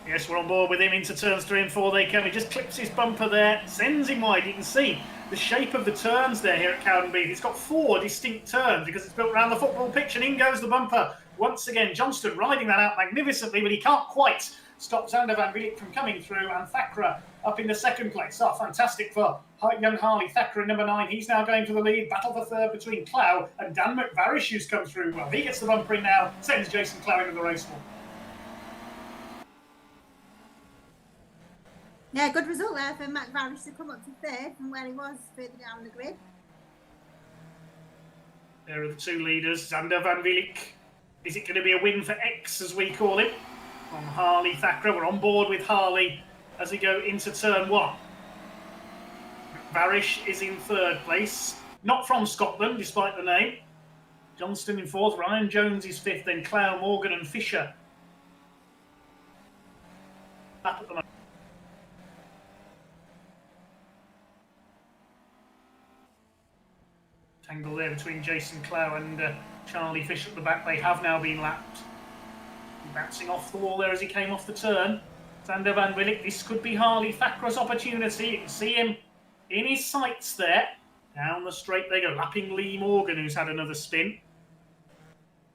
Yes, we're on board with him into turns 3 and 4. They come. He just clips his bumper there, sends him wide. You can see the shape of the turns there here at Cowdenbeath. It's got 4 distinct turns because it's built around the football pitch, and in goes the bumper. Once again, Johnston riding that out magnificently, but he can't quite stop Zander Van Wielik from coming through, and Thakra up in the second place. Oh, fantastic for young Harley Thakra, number 9. He's now going for the lead. Battle for third between Clough and Dan McVarish, who's come through well. He gets the bumper in now, sends Jason Clough into the race wall. Yeah, good result there for McVarish to come up to third from where he was further down the grid. There are the 2 leaders, Zander Van Wielik. Is it going to be a win for X, as we call him? From Harley Thakra. We're on board with Harley as we go into turn 1. McVarish is in third place. Not from Scotland, despite the name. Johnston in fourth. Ryan Jones is fifth. Then Clough, Morgan and Fisher. Up at the moment. Tangle there between Jason Clough and Charlie Fisher at the back. They have now been lapped. Bouncing off the wall there as he came off the turn. Zander Van Wielik. This could be Harley Thakra's opportunity. You can see him in his sights there. Down the straight they go, lapping Lee Morgan, who's had another spin.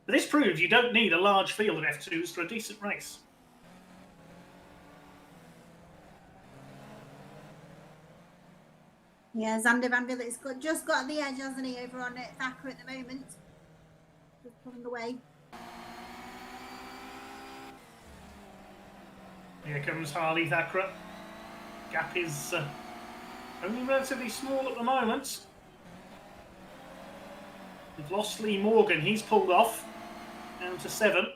But this proves you don't need a large field of F2s for a decent race. Yeah, Zander Van Wielik's just got the edge, hasn't he, over on Thakra at the moment. Just pulling away. Here comes Harley Thakra. Gap is only relatively small at the moment. We've lost Lee Morgan. He's pulled off. Down to 7.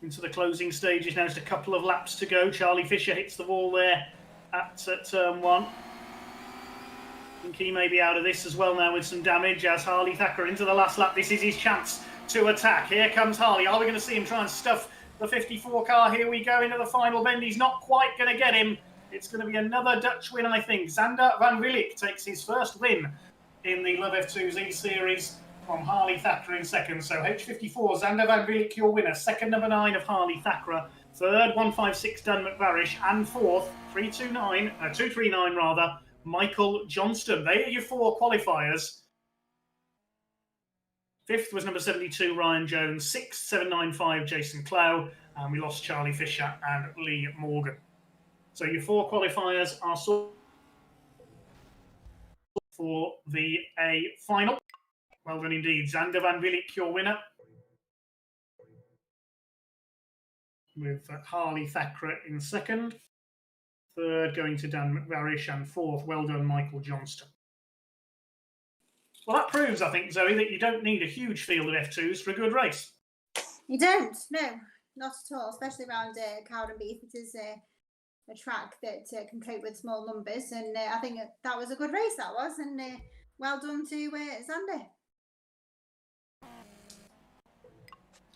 Into the closing stages now. Just a couple of laps to go. Charlie Fisher hits the wall there at turn 1. I think he may be out of this as well now with some damage as Harley Thakra into the last lap. This is his chance to attack. Here comes Harley. Are we going to see him try and stuff the 54 car? Here we go into the final bend. He's not quite going to get him. It's going to be another Dutch win, I think. Zander Van Wielik takes his first win in the Love F2's eSeries from Harley Thakra in second. So H54, Zander Van Wielik, your winner. Second, number 9 of Harley Thakra. Third, 156, Dan McVarish. And fourth, 239 rather, Michael Johnston. They are your 4 qualifiers. Fifth was number 72, Ryan Jones. Sixth, 795, Jason Clough. And we lost Charlie Fisher and Lee Morgan. So your 4 qualifiers are for the A final. Well done indeed. Zander Van Wielik, your winner. With Harley Thakra in second. Third, going to Dan McVarish. And fourth, well done, Michael Johnston. Well, that proves, I think, Zoe, that you don't need a huge field of F2s for a good race. You don't, no, not at all, especially around Cowdenbeath. It is a track that can cope with small numbers, and I think that was a good race, that was, and well done to Zander.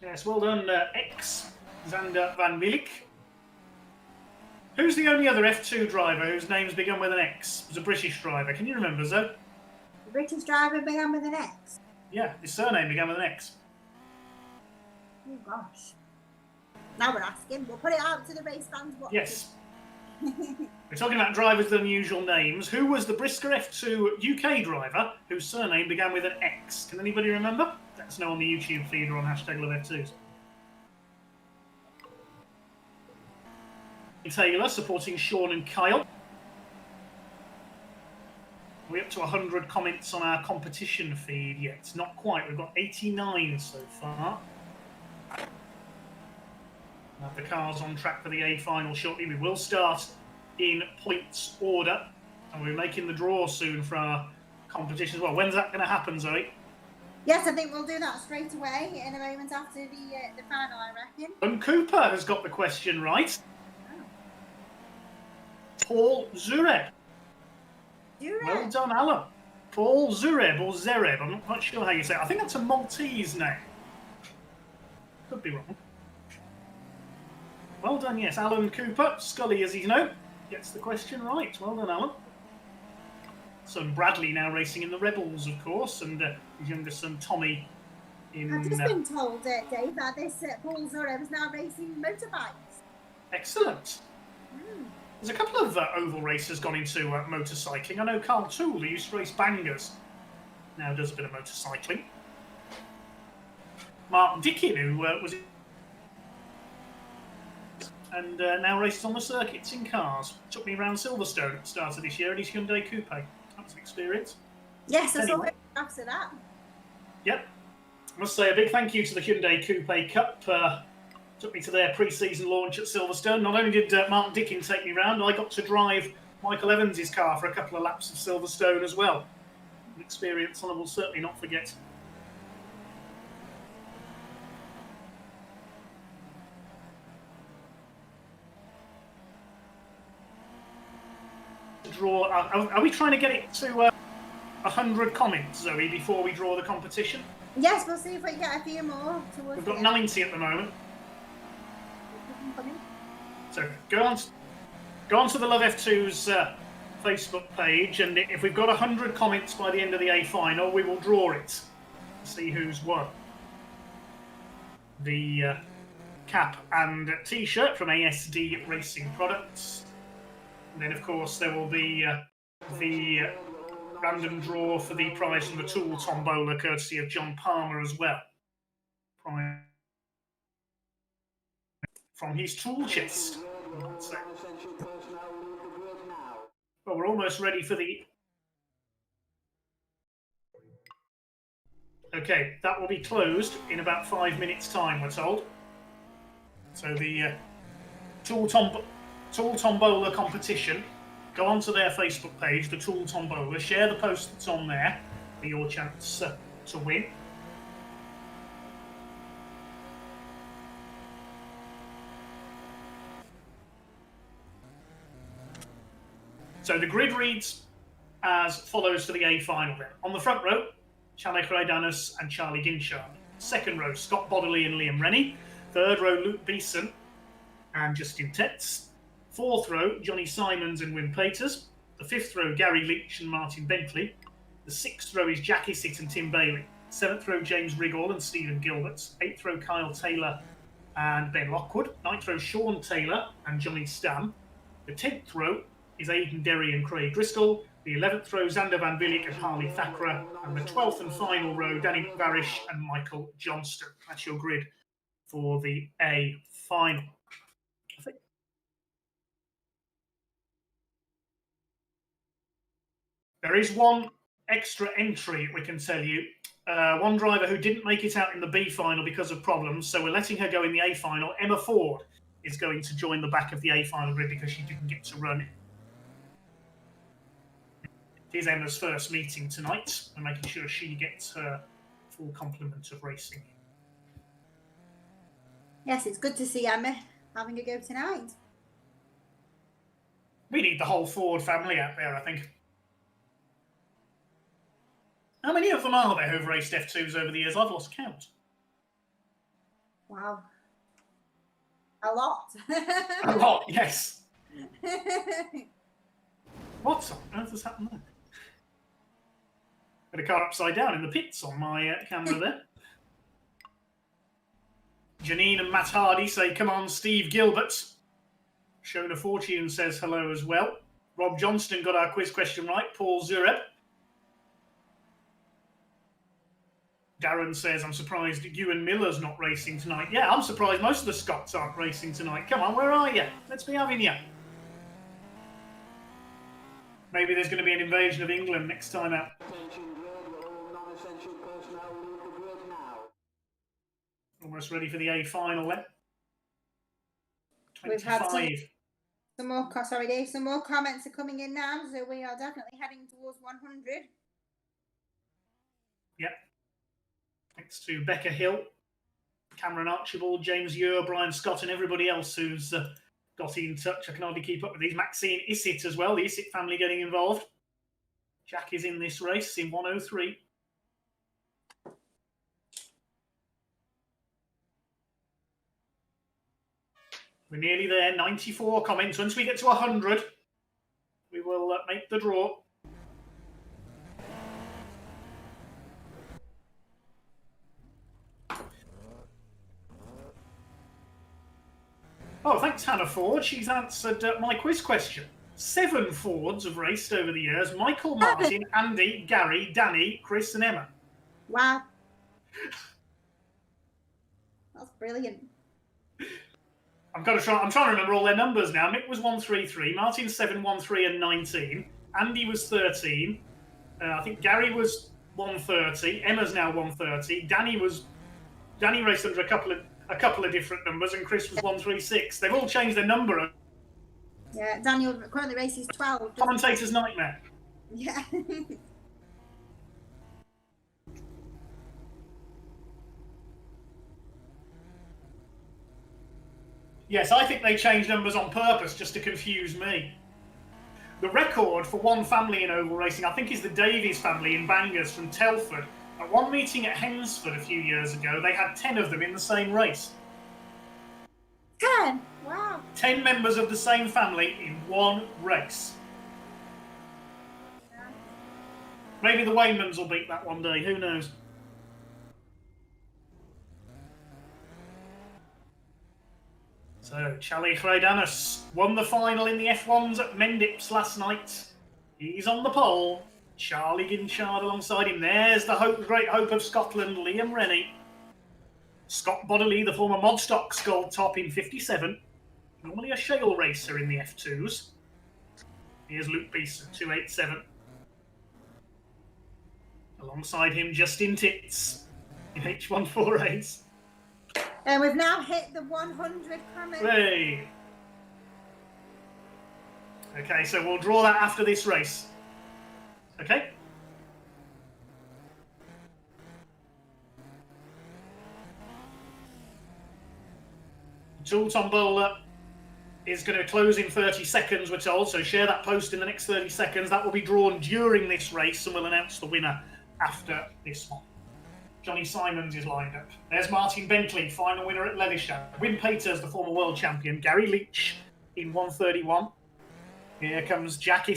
Yes, well done, Zander Van Wielik. Who's the only other F2 driver whose name's begun with an X? It was a British driver. Can you remember, Zoe? The British driver began with an X? Yeah, his surname began with an X. Oh, gosh. Now we're asking. We'll put it out to the race fans watching. Yes. We're talking about drivers with unusual names. Who was the Brisker F2 UK driver whose surname began with an X? Can anybody remember? Let us know on the YouTube feed or on #LoveF2s. Taylor supporting Sean and Kyle. We're up to 100 comments on our competition feed yet. Not quite. We've got 89 so far. We'll have the cars on track for the A final shortly. We will start in points order, and we're making the draw soon for our competition as well. When's that going to happen, Zoe? Yes, I think we'll do that straight away in a moment after the final, I reckon. And Cooper has got the question right. Oh. Paul Zurek. Well done, Alan. Paul Zureb or Zereb. I'm not quite sure how you say it. I think that's a Maltese name. Could be wrong. Well done, yes. Alan Cooper, Scully as he's known, gets the question right. Well done, Alan. Son Bradley now racing in the Rebels, of course, and his younger son Tommy in... I've just been told, Dave, that this Paul Zureb is now racing motorbikes. Excellent. There's a couple of oval racers gone into motorcycling. I know Carl Toole, who used to race bangers, now does a bit of motorcycling. Mark Dickin, who was... and now races on the circuits in cars. Took me around Silverstone at the start of this year in his Hyundai Coupe. That was an experience. Yes, I saw Anyway. it after that. Yep. I must say a big thank you to the Hyundai Coupe Cup. Took me to their pre-season launch at Silverstone. Not only did Mark Dickin take me round, I got to drive Michael Evans' car for a couple of laps of Silverstone as well. An experience I will certainly not forget. Draw. Are we trying to get it to 100 comments, Zoe, before we draw the competition? Yes, we'll see if we can get a few more towards We've got the 90 at the moment. end. So go on to the Love F2's Facebook page, and if we've got 100 comments by the end of the A final, we will draw it to see who's won. The cap and T-shirt from ASD Racing Products. And then, of course, there will be the random draw for the prize from the Tool Tombola, courtesy of John Palmer as well. From his tool chest. So, well, we're almost ready for the... Okay, that will be closed in about 5 minutes' time, we're told. So the Tool Tombola competition, go onto their Facebook page, the Tool Tombola, share the post that's on there for your chance to win. So the grid reads as follows for the A final then. On the front row, Chanek Raidanis and Charlie Ginchard. Second row, Scott Bodley and Liam Rennie. Third row, Luke Beeson and Justin Tetz. Fourth row, Johnny Simons and Wim Peters. The fifth row, Gary Leach and Martin Bentley. The sixth row is Jack Isitt and Tim Bailey. Seventh row, James Riggle and Stephen Gilbert. Eighth row, Kyle Taylor and Ben Lockwood. Ninth row, Sean Taylor and Johnny Stam. The 10th row is Aidan Derry and Craig Driscoll. The 11th row, Xander Van Billik and Harley Thakra. And the 12th and final row, Danny Varish and Michael Johnston. That's your grid for the A final. There is one extra entry, we can tell you. One driver who didn't make it out in the B final because of problems, so we're letting her go in the A final. Emma Ford is going to join the back of the A final grid because she didn't get to run it. Here's Emma's first meeting tonight. We're making sure she gets her full complement of racing. Yes, it's good to see Emma having a go tonight. We need the whole Ford family out there, I think. How many of them are there who've raced F2s over the years? I've lost count. Wow. A lot. A lot, yes. What on earth has happened there? Got a car upside down in the pits on my camera there. Janine and Matt Hardy say, come on, Steve Gilbert. Shona Fortune says hello as well. Rob Johnston got our quiz question right. Paul Zureb. Darren says, I'm surprised Ewan Miller's not racing tonight. Yeah, I'm surprised most of the Scots aren't racing tonight. Come on, where are you? Let's be having you. Maybe there's going to be an invasion of England next time out. Almost ready for the A final then. 25. We've had some more, sorry Dave, some more comments are coming in now, so we are definitely heading towards 100. Yep. Thanks to Becca Hill, Cameron Archibald, James Ure, Brian Scott, and everybody else who's got in touch. I can hardly keep up with these. Maxine Isitt as well, the Isitt family getting involved. Jack is in this race in 103. We're nearly there. 94 comments. Once we get to 100, we will make the draw. Oh, thanks, Hannah Ford. She's answered my quiz question. 7 Fords have raced over the years. Michael, Martin, Andy, Gary, Danny, Chris, and Emma. Wow. That's brilliant. I'm trying to remember all their numbers now. Mick was 133, Martin 7, 13, and 19. Andy was 13. I think Gary was 130. Emma's now 130. Danny raced under a couple of different numbers, and Chris was 136. They've all changed their number. Yeah, Daniel currently races 12. Commentator's nightmare. Yeah. Yes, I think they changed numbers on purpose just to confuse me. The record for one family in oval racing, I think, is the Davies family in Bangors from Telford. At one meeting at Hensford a few years ago, they had 10 of them in the same race. 10? Wow. 10 members of the same family in one race. Yeah. Maybe the Waymans will beat that one day, who knows? So, Charlie Chreidanus won the final in the F1s at Mendips last night. He's on the pole. Charlie Ginchard alongside him. There's the great hope of Scotland, Liam Rennie. Scott Bodley, the former Modstock gold top in 57. Normally a shale racer in the F2s. Here's Luke Beeson, 287. Alongside him, Justin Titz in H148s. And we've now hit the 100 comment. Hey. Okay, so we'll draw that after this race. Okay? Tool Tombola is going to close in 30 seconds, we're told, so share that post in the next 30 seconds. That will be drawn during this race, and we'll announce the winner after this one. Johnny Simons is lined up. There's Martin Bentley, final winner at Lewisham. Wim Peters, the former world champion. Gary Leach in 131. Here comes Jackie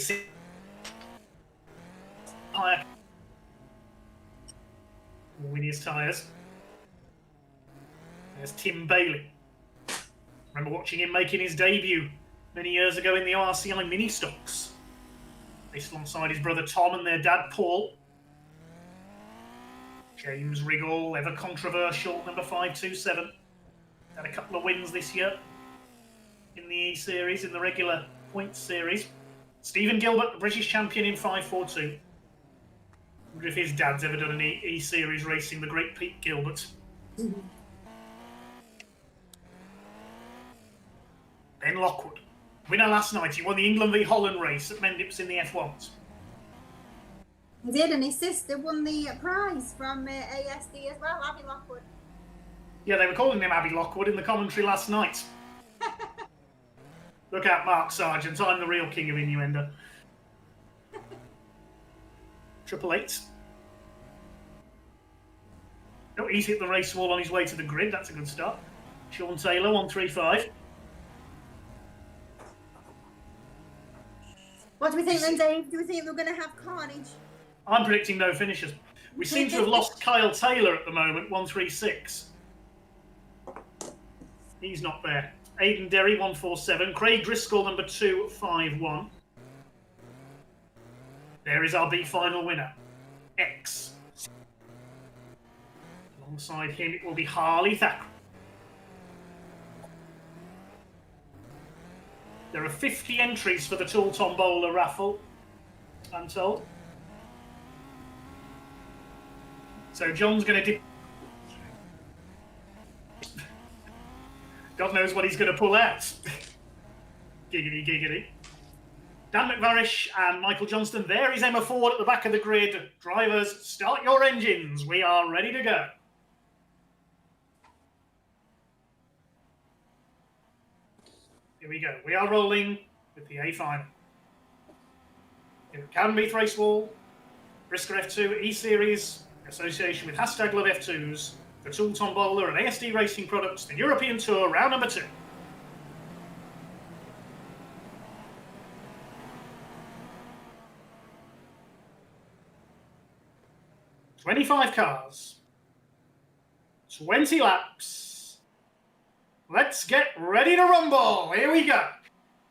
will win his tyres. There's Tim Bailey. Remember watching him making his debut many years ago in the RCI mini stocks. Raced alongside his brother Tom and their dad Paul. James Riggle, ever controversial, number 527. Had a couple of wins this year in the eSeries, in the regular points series. Stephen Gilbert, the British champion in 542. I wonder if his dad's ever done an eSeries racing, the great Pete Gilbert. Ben Lockwood, winner last night. He won the England v Holland race at Mendips in the F1s. He did, and his sister won the prize from ASD as well, Abby Lockwood. Yeah, they were calling him Abby Lockwood in the commentary last night. Look out, Mark Sargent. I'm the real king of innuendo. 888. Oh, he's hit the race wall on his way to the grid. That's a good start. Sean Taylor, 135. What do we think then, Dave? Do we think we're going to have carnage? I'm predicting no finishes. We seem to have lost Kyle Taylor at the moment, 136. He's not there. Aidan Derry, 147. Craig Driscoll, number 251. There is our B final winner, X. Alongside him, it will be Harley Thacker. There are 50 entries for the Tool Tombola raffle, I'm told. So John's going to... God knows what he's going to pull out. Giggity, giggity. Dan McVarish and Michael Johnston. There is Emma Ford at the back of the grid. Drivers, start your engines. We are ready to go. Here we go. We are rolling with the A final. Here at Cowdenbeath Race Wall, Brisker F2 eSeries, association with hashtag Love F2s, the Tool Tombola and ASD Racing Products, the European Tour, round number 2. "25 cars, 20 laps. Let's get ready to rumble. Here we go."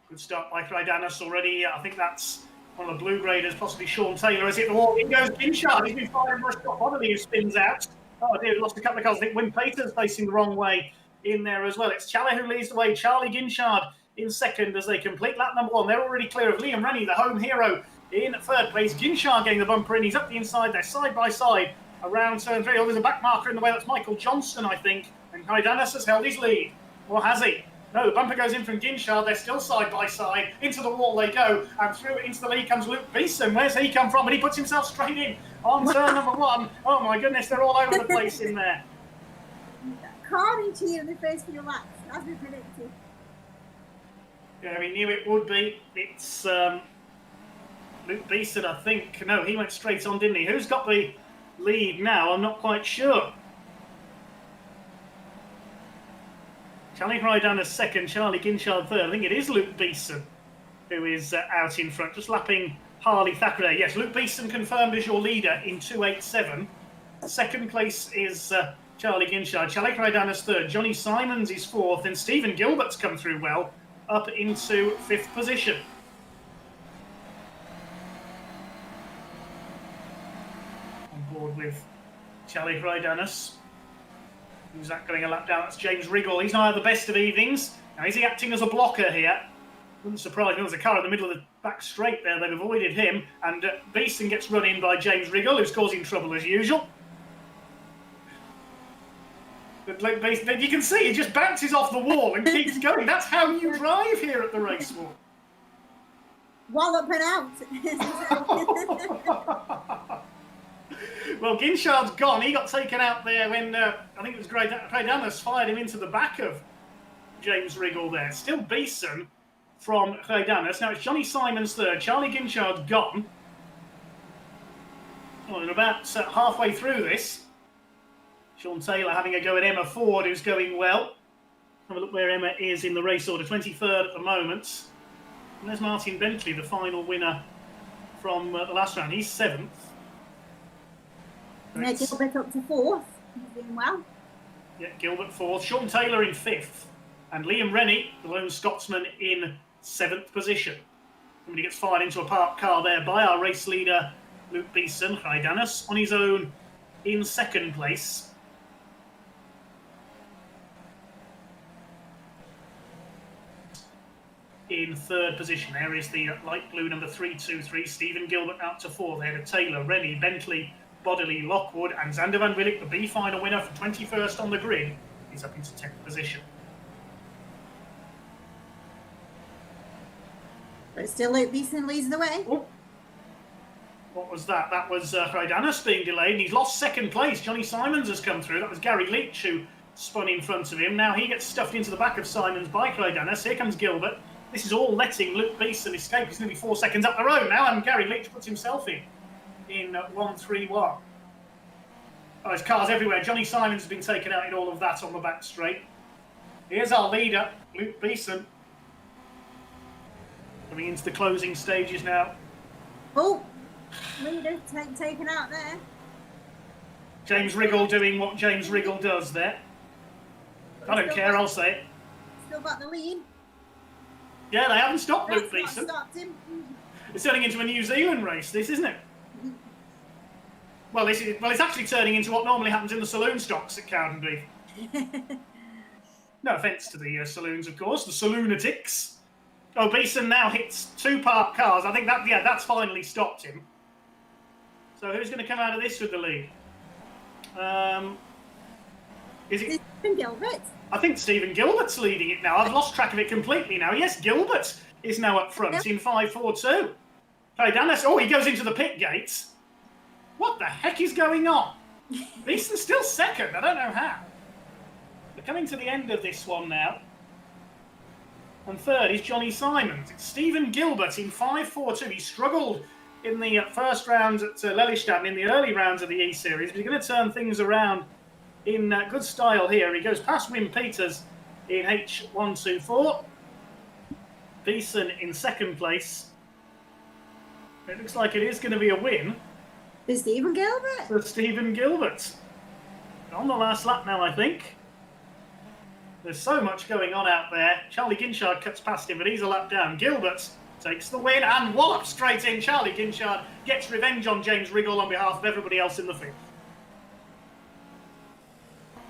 Good start by Crydanis already. I think that's one of the blue graders, possibly Sean Taylor. As it the wall, in goes Ginchard. He's been firing rushed off Bodily, who spins out. Oh dear, we lost a couple of cars. I think Wim Pater's facing the wrong way in there as well. It's Chalet who leads the way. Charlie Ginchard in second as they complete lap number 1. They're already clear of Liam Rennie, the home hero, in third place. Ginchard getting the bumper in. He's up the inside. They're side by side around turn 3. Oh, there's a back marker in the way. That's Michael Johnston, I think. And Crydanis has held his lead. Or has he? No, the bumper goes in from Ginchard. They're still side by side. Into the wall they go. And through into the lead comes Luke Beeson. Where's he come from? And he puts himself straight in on turn number 1. Oh my goodness, they're all over the place in there. Carnage here in the first few laps, as we predicted. Yeah, we knew it would be. It's Luke Beeson, I think. No, he went straight on, didn't he? Who's got the lead now? I'm not quite sure. Charlie Crydanis second, Charlie Ginchard third. I think it is Luke Beeson who is out in front, just lapping Harley Thackeray. Yes, Luke Beeson confirmed as your leader in 2.87. Second place is Charlie Ginchard. Charlie Crydanis third. Johnny Simons is fourth. And Stephen Gilbert's come through well, up into 5th position. On board with Charlie Crydanis. Who's that going a lap down? That's James Riggle. He's not had the best of evenings. Now, is he acting as a blocker here? Wouldn't surprise me. There's a car in the middle of the back straight there. They've avoided him. And Beeson gets run in by James Riggle, who's causing trouble as usual. But you can see he just bounces off the wall and keeps going. That's how you drive here at the race walk. Wallop and out. Well, Ginchard's gone. He got taken out there when I think it was Crydanis fired him into the back of James Riggle there. Still Beeson from Crydanis. Now it's Johnny Simons third. Charlie Ginchard's gone. Well, and about halfway through this, Sean Taylor having a go at Emma Ford, who's going well. Have a look where Emma is in the race order. 23rd at the moment. And there's Martin Bentley, the final winner from the last round. He's 7th. Yeah, Gilbert up to 4th. He's doing well. Yeah, Gilbert 4th. Sean Taylor in 5th. And Liam Rennie, the lone Scotsman, in 7th position. Somebody gets fired into a parked car there by our race leader, Luke Beeson. Crydanis on his own in 2nd place. In 3rd position, there is the light blue number 323. Stephen Gilbert out to 4th. There to Taylor, Rennie, Bentley, Bodily, Lockwood, and Xander Van Willik, the B final winner for 21st on the grid, is up into 10th position. But still, Luke Beeson leads the way. Oh. What was that? That was Crydanis being delayed, and he's lost 2nd place. Johnny Simons has come through. That was Gary Leach who spun in front of him. Now he gets stuffed into the back of Simons by Crydanis. Here comes Gilbert. This is all letting Luke Beeson escape. He's nearly 4 seconds up the road now, and Gary Leach puts himself in 1-3-1. Oh, there's cars everywhere. Johnny Simons has been taken out in all of that on the back straight. Here's our leader, Luke Beeson. Coming into the closing stages now. Oh, leader taken out there. James Riggle doing what James Riggle does there. I don't care, I'll say it. Still got the lead. Yeah, they haven't stopped Luke That's Beeson. not stopped him. It's turning into a New Zealand race, this, isn't it? Well, it's actually turning into what normally happens in the saloon stocks at Cowdenbeath. No offence to the saloons, of course, the saloonatics. Oh, Beeson now hits 2 parked cars. I think that's finally stopped him. So who's going to come out of this with the lead? Is it Stephen Gilbert? I think Stephen Gilbert's leading it now. I've lost track of it completely now. Yes, Gilbert is now up front in 5.42. Crydanis, oh, he goes into the pit gates. What the heck is going on? Beeson's still 2nd. I don't know how. We're coming to the end of this one now. And 3rd is Johnny Simons. It's Stephen Gilbert in 5.42. He struggled in the first round at Lelystad, in the early rounds of the eSeries. But he's going to turn things around in good style here. He goes past Wim Peters in H124. Beeson in second place. It looks like it is going to be a win For Stephen Gilbert. for Stephen Gilbert. On the last lap now, I think. There's so much going on out there. Charlie Ginchard cuts past him, but he's a lap down. Gilbert takes the win and wallop straight in. Charlie Ginchard gets revenge on James Riggle on behalf of everybody else in the field.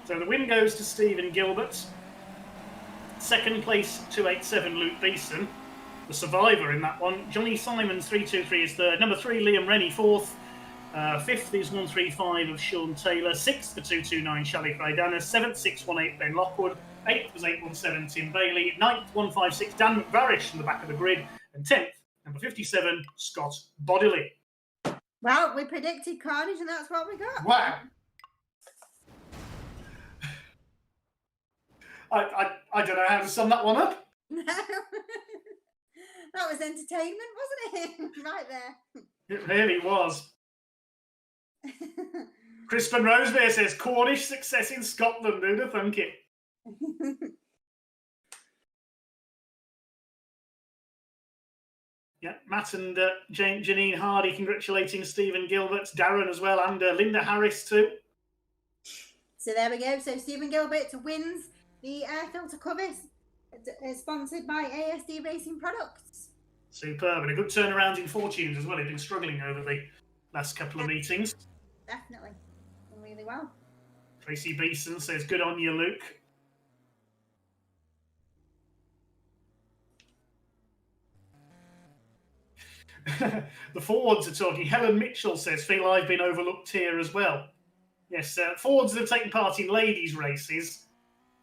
So the win goes to Stephen Gilbert. Second place, 287, Luke Beeson. The survivor in that one. Johnny Simons, 323 is third. Number 3, Liam Rennie, fourth. Fifth is 135 of Sean Taylor. Sixth for 229, Shally Fraidanas. Seventh, 618, Ben Lockwood. Eighth was 817, Tim Bailey. Ninth, 156, Dan McVarish from the back of the grid. And 10th, number 57, Scott Bodiley. Well, we predicted carnage, and that's what we got. Wow. I don't know how to sum that one up. No. That was entertainment, wasn't it? Right there. It really was. Crispin Rosebeer says, Cornish success in Scotland. Who'd have thunk it? Yeah, Matt and Janine Hardy congratulating Stephen Gilbert, Darren as well, and Linda Harris too. So there we go. So Stephen Gilbert wins the air filter covers, sponsored by ASD Racing Products. Superb, and a good turnaround in fortunes as well. He's been struggling over the last couple of meetings. Definitely. Done really well. Tracy Beeson says, good on you, Luke. The Fords are talking. Helen Mitchell says, feel I've been overlooked here as well. Yes, Fords that have taken part in ladies' races.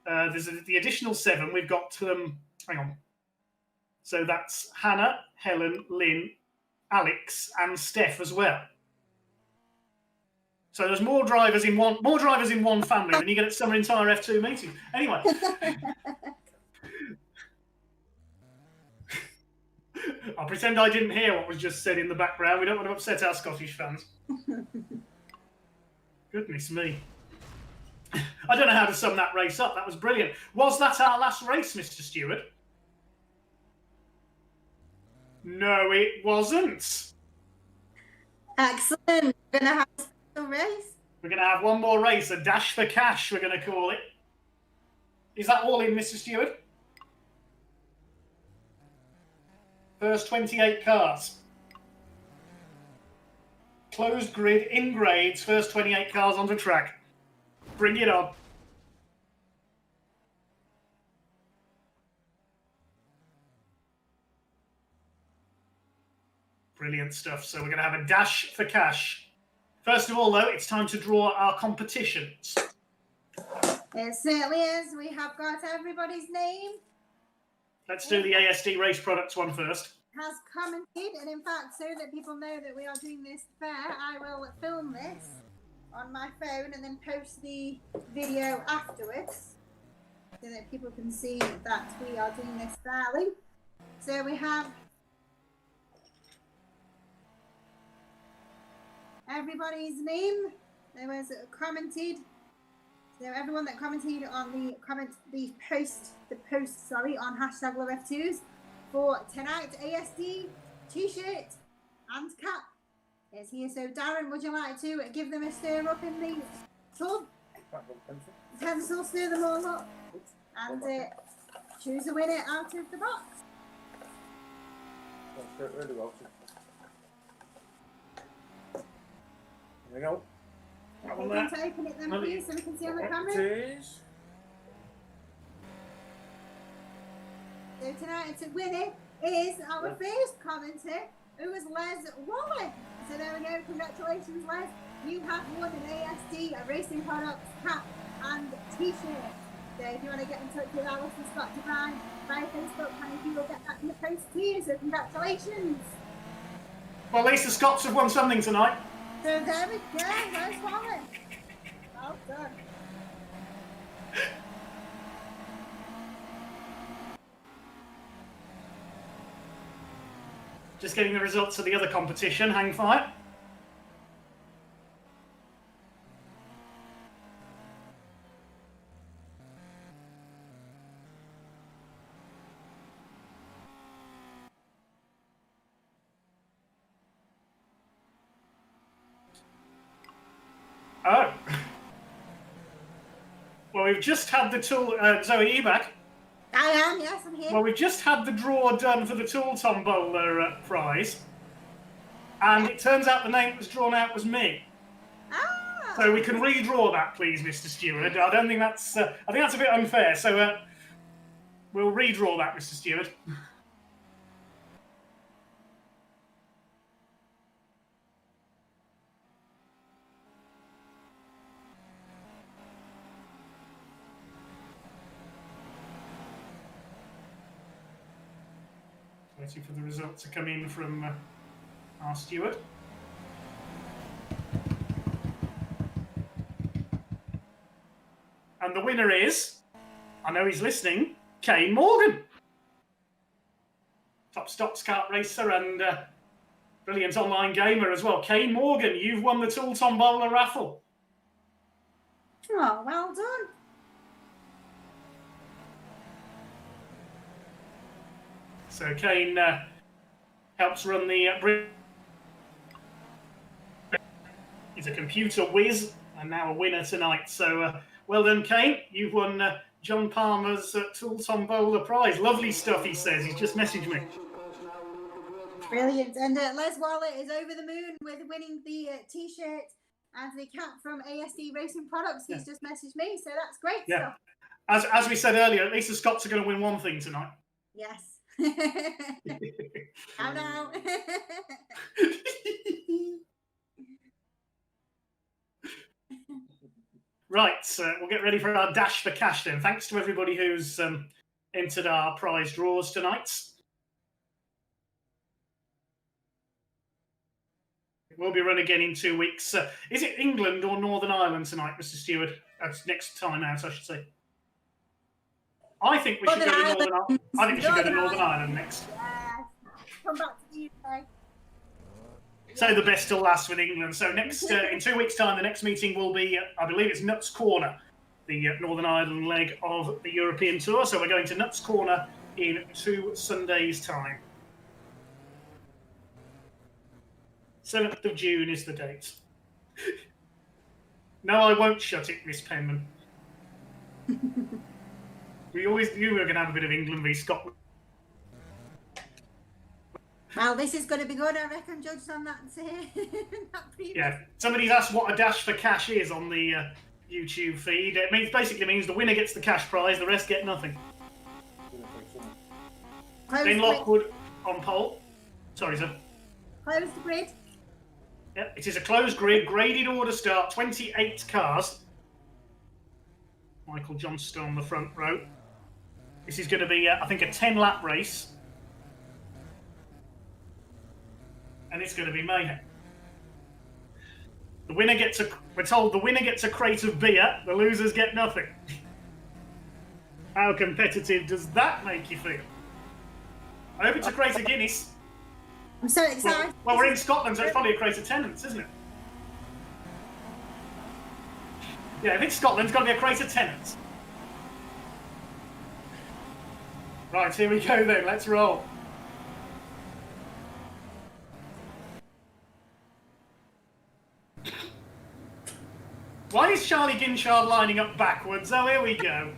There's the additional 7. We've got, hang on. So that's Hannah, Helen, Lynn, Alex, and Steph as well. So there's more drivers in one family than you get at some entire F2 meeting. Anyway. I'll pretend I didn't hear what was just said in the background. We don't want to upset our Scottish fans. Goodness me. I don't know how to sum that race up. That was brilliant. Was that our last race, Mr. Stewart? No, it wasn't. Excellent. We're going to have a special race. We're going to have one more race, a dash for cash, we're going to call it. Is that all in, Mr. Stewart? First 28 cars. Closed grid, in grades, first 28 cars on the track. Bring it on. Brilliant stuff. So we're going to have a dash for cash. First of all, though, it's time to draw our competitions. It certainly is. We have got everybody's name. Let's do the ASD Race Products one first. Has commented, and in fact, so that people know that we are doing this fair, I will film this on my phone and then post the video afterwards so that people can see that we are doing this fairly. So we have everybody's name that was commented. So everyone that commented on the post on hashtag LoveF2s for tonight ASD t-shirt and cap is here. So Darren, would you like to give them a stir up in the tub? Pencil, stir them all up and choose a winner out of the box. That's really well. There we go. We're going to open it then, please, so we can see on the camera. So tonight's winner is our first commenter, who was Les Waller. So there we go. Congratulations, Les. You have won an ASD, a Racing Products cap and t-shirt. So if you want to get in touch with Alison Scott Divine via Facebook, and he will get that in the post to you. So congratulations. Well, at least the Scots have won something tonight. So there we go. Les Waller. Well done. Just getting the results of the other competition. Hang fire. Oh. Well, we've just had the tool... Zoe, are you back? I am, yes, I'm here. Well, we've just had the draw done for the Tool Tombola prize. And it turns out the name that was drawn out was me. Ah! So we can redraw that, please, Mr. Stewart. I don't think that's... I think that's a bit unfair. So we'll redraw that, Mr. Stewart. Waiting for the results to come in from our steward. And the winner is, I know he's listening, Kane Morgan. Top stocks kart racer and brilliant online gamer as well. Kane Morgan, you've won the Tool Tombola raffle. Oh, well done. So Kane helps run the... he's a computer whiz and now a winner tonight. So well done, Kane. You've won John Palmer's Tool Tombola prize. Lovely stuff, he says. He's just messaged me. Brilliant. And Les Wallet is over the moon with winning the T-shirt and the cap from ASD Racing Products. He's just messaged me, so that's great stuff. As we said earlier, at least the Scots are going to win one thing tonight. Yes. How now? Right, we'll get ready for our dash for cash then. Thanks to everybody who's entered our prize draws tonight. We'll be run again in 2 weeks. Is it England or Northern Ireland tonight, Mr. Stewart? That's next time out, I should say. I think we should go to Northern Ireland. I think we should go to Northern Ireland next. Yes. Come back to the UK. So the best till last with England. So next in 2 weeks' time, the next meeting will be, I believe it's Nuts Corner, the Northern Ireland leg of the European Tour. So we're going to Nuts Corner in 2 Sundays' time. 7th of June is the date. No, I won't shut it, Miss Penman. We always knew we were going to have a bit of England v Scotland. Well, this is going to be good, I reckon, judged on that. Yeah, somebody's asked what a dash for cash is on the YouTube feed. It basically means the winner gets the cash prize, the rest get nothing. Ben Lockwood on pole. Sorry, sir. Close the grid. Yep, it is a closed grid, graded order start, 28 cars. Michael Johnston on the front row. This is going to be, I think, a 10-lap race. And it's going to be mayhem. The winner gets we're told the winner gets a crate of beer, the losers get nothing. How competitive does that make you feel? I hope it's a crate of Guinness. I'm so excited. Well, we're in Scotland, so it's probably a crate of Tennants, isn't it? Yeah, if it's Scotland, it's got to be a crate of Tennants. Right, here we go then. Let's roll. Why is Charlie Ginchard lining up backwards? Oh, here we go.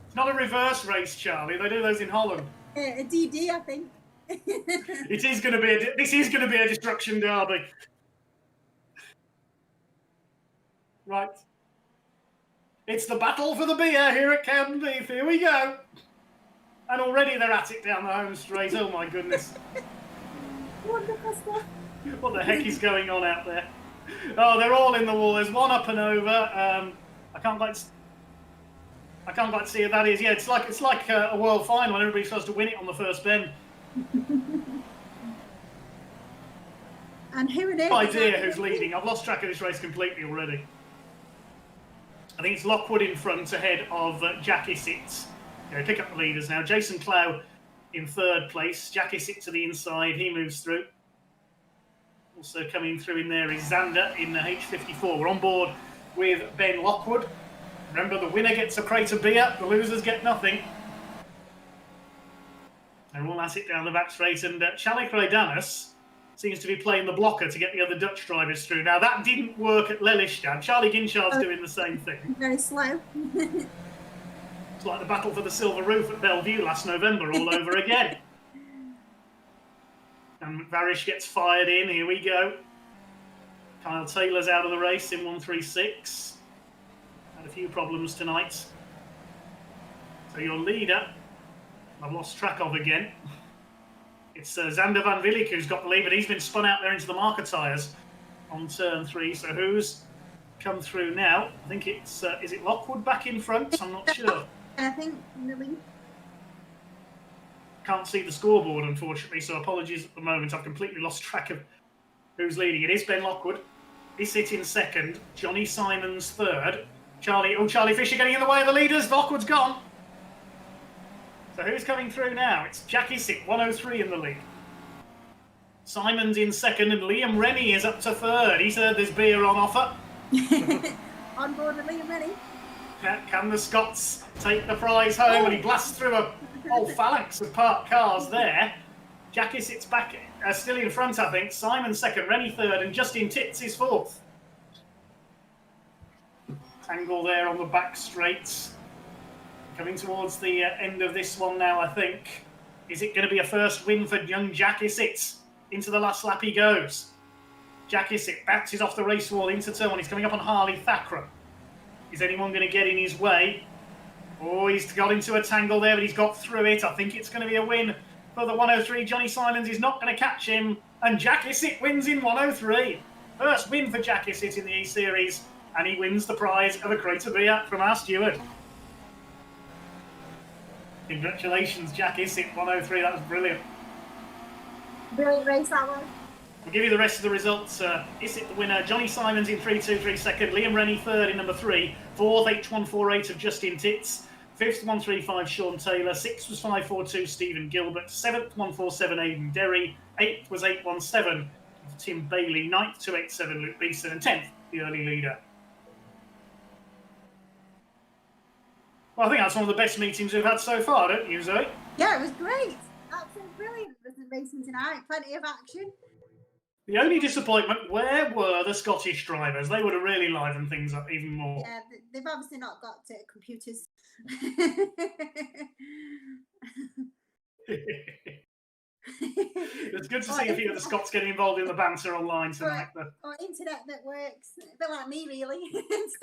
It's not a reverse race, Charlie. They do those in Holland. A DD, I think. It is going to be. This is going to be a destruction derby. Right. It's the battle for the beer here at Cowdenbeath. Here we go. And already they're at it down the home straight. Oh my goodness. Wonderful stuff. What the heck is going on out there? Oh, they're all in the wall. There's one up and over. I can't quite see what that is. Yeah, it's like a world final when everybody's supposed to win it on the first bend. And who it is? No idea who's leading. I've lost track of this race completely already. I think it's Lockwood in front ahead of Jack Isitz. Okay, pick up the leaders now. Jason Clow in third place. Jack Isick to the inside. He moves through. Also coming through in there is Xander in the H54. We're on board with Ben Lockwood. Remember, the winner gets a crate of beer. The losers get nothing. They're all at it down the back straight. And Charlie Credanis seems to be playing the blocker to get the other Dutch drivers through. Now, that didn't work at Lelystad. Charlie Ginchard's doing the same thing. Very slow. It's like the battle for the silver roof at Bellevue last November all over again. And McVarish gets fired in. Here we go. Kyle Taylor's out of the race in 136. Had a few problems tonight. So your leader, I've lost track of again. It's Xander Van Willik who's got the lead, but he's been spun out there into the marker tyres on turn 3. So who's come through now? I think it's, is it Lockwood back in front? I'm not sure. I think Millie. Can't see the scoreboard, unfortunately, so apologies at the moment. I've completely lost track of who's leading. It is Ben Lockwood. Isick in second. Johnny Simons third. Charlie Fisher getting in the way of the leaders. Lockwood's gone. So who's coming through now? It's Jack Isick, 103 in the lead. Simons in second, and Liam Rennie is up to third. He's heard there's beer on offer. On board with Liam Rennie. Can the Scots take the prize home? And he blasts through a whole phalanx of parked cars there. Jack Isick's back, still in front, I think. Simon second, Rennie third, and Justin Titz is fourth. Tangle there on the back straights. Coming towards the end of this one now, I think. Is it going to be a first win for young Jack Isick? Into the last lap he goes. Jack Isick bounces off the race wall into turn 1. He's coming up on Harley Thakram. Is anyone going to get in his way? Oh, he's got into a tangle there, but he's got through it. I think it's going to be a win for the 103. Johnny Simons is not going to catch him. And Jack Isick wins in 103. First win for Jack Isick in the E-Series. And he wins the prize of a crate of beer from our steward. Congratulations, Jack Isick, 103. That was brilliant. Brilliant race, that one. We'll give you the rest of the results. Isick the winner, Johnny Simons in 3-2-3 second, Liam Rennie third in number 3, 4th H148 of Justin Titz, 5th 135 Sean Taylor, 6th was 542 Stephen Gilbert, 7th 147 Aidan Derry, 8th was 817 Tim Bailey, 9th 287 Luke Beeson, and 10th the early leader. Well, I think that's one of the best meetings we've had so far, don't you, Zoe? Yeah, it was great. Absolutely brilliant. There's racing tonight. Plenty of action. The only disappointment, where were the Scottish drivers? They would have really livened things up even more. Yeah, they've obviously not got computers. It's good to see a few of the Scots getting involved in the banter online tonight. Or internet that works. A bit like me, really.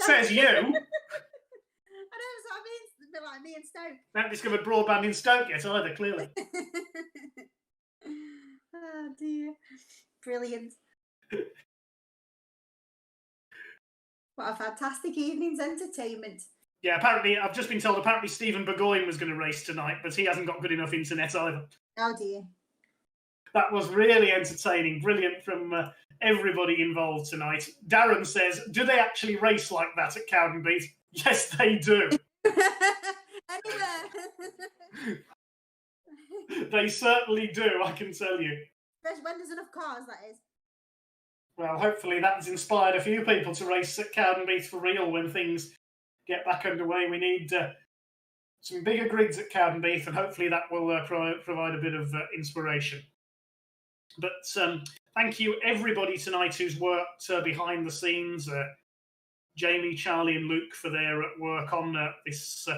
Says you. I know, so I mean, it's a bit like me and Stoke. Haven't discovered broadband in Stoke yet either, clearly. Oh, dear. Brilliant. What a fantastic evening's entertainment. Yeah, apparently, I've just been told apparently Stephen Burgoyne was going to race tonight, but he hasn't got good enough internet either. Oh, dear. That was really entertaining. Brilliant from everybody involved tonight. Darren says, do they actually race like that at Cowdenbeath? Yes, they do. Anywhere. They certainly do, I can tell you. Especially when there's enough cars, that is. Well, hopefully that's inspired a few people to race at Cowdenbeath for real when things get back underway. We need some bigger grids at Cowdenbeath, and hopefully that will provide a bit of inspiration. But thank you, everybody tonight who's worked behind the scenes. Jamie, Charlie and Luke for their work on this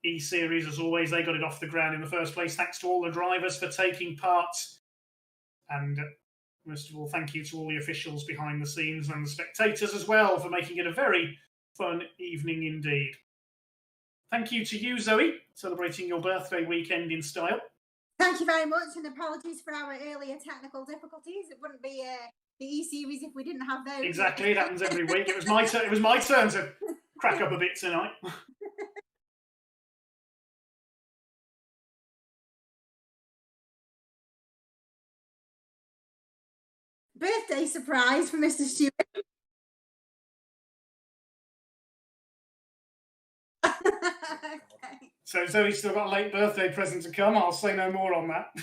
E-Series. As always, they got it off the ground in the first place. Thanks to all the drivers for taking part. And most of all, thank you to all the officials behind the scenes and the spectators as well for making it a very fun evening indeed. Thank you to you, Zoe, celebrating your birthday weekend in style. Thank you very much, and apologies for our earlier technical difficulties. It wouldn't be the E-Series if we didn't have those. Exactly, it happens every week. It was my turn. It was my turn to crack up a bit tonight. Birthday surprise for Mr. Stewart. Okay. So Zoe's still got a late birthday present to come. I'll say no more on that.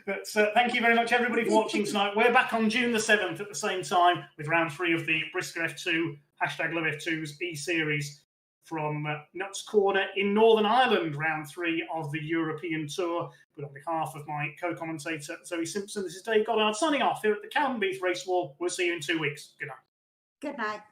But thank you very much, everybody, for watching tonight. We're back on June the 7th at the same time with round 3 of the Brisker F2, #LoveF2's eSeries from Nuts Corner in Northern Ireland, round 3 of the European Tour. But on behalf of my co-commentator, Zoe Simpson, this is Dave Goddard signing off here at the Cowdenbeath Race Wall. We'll see you in 2 weeks. Good night. Good night.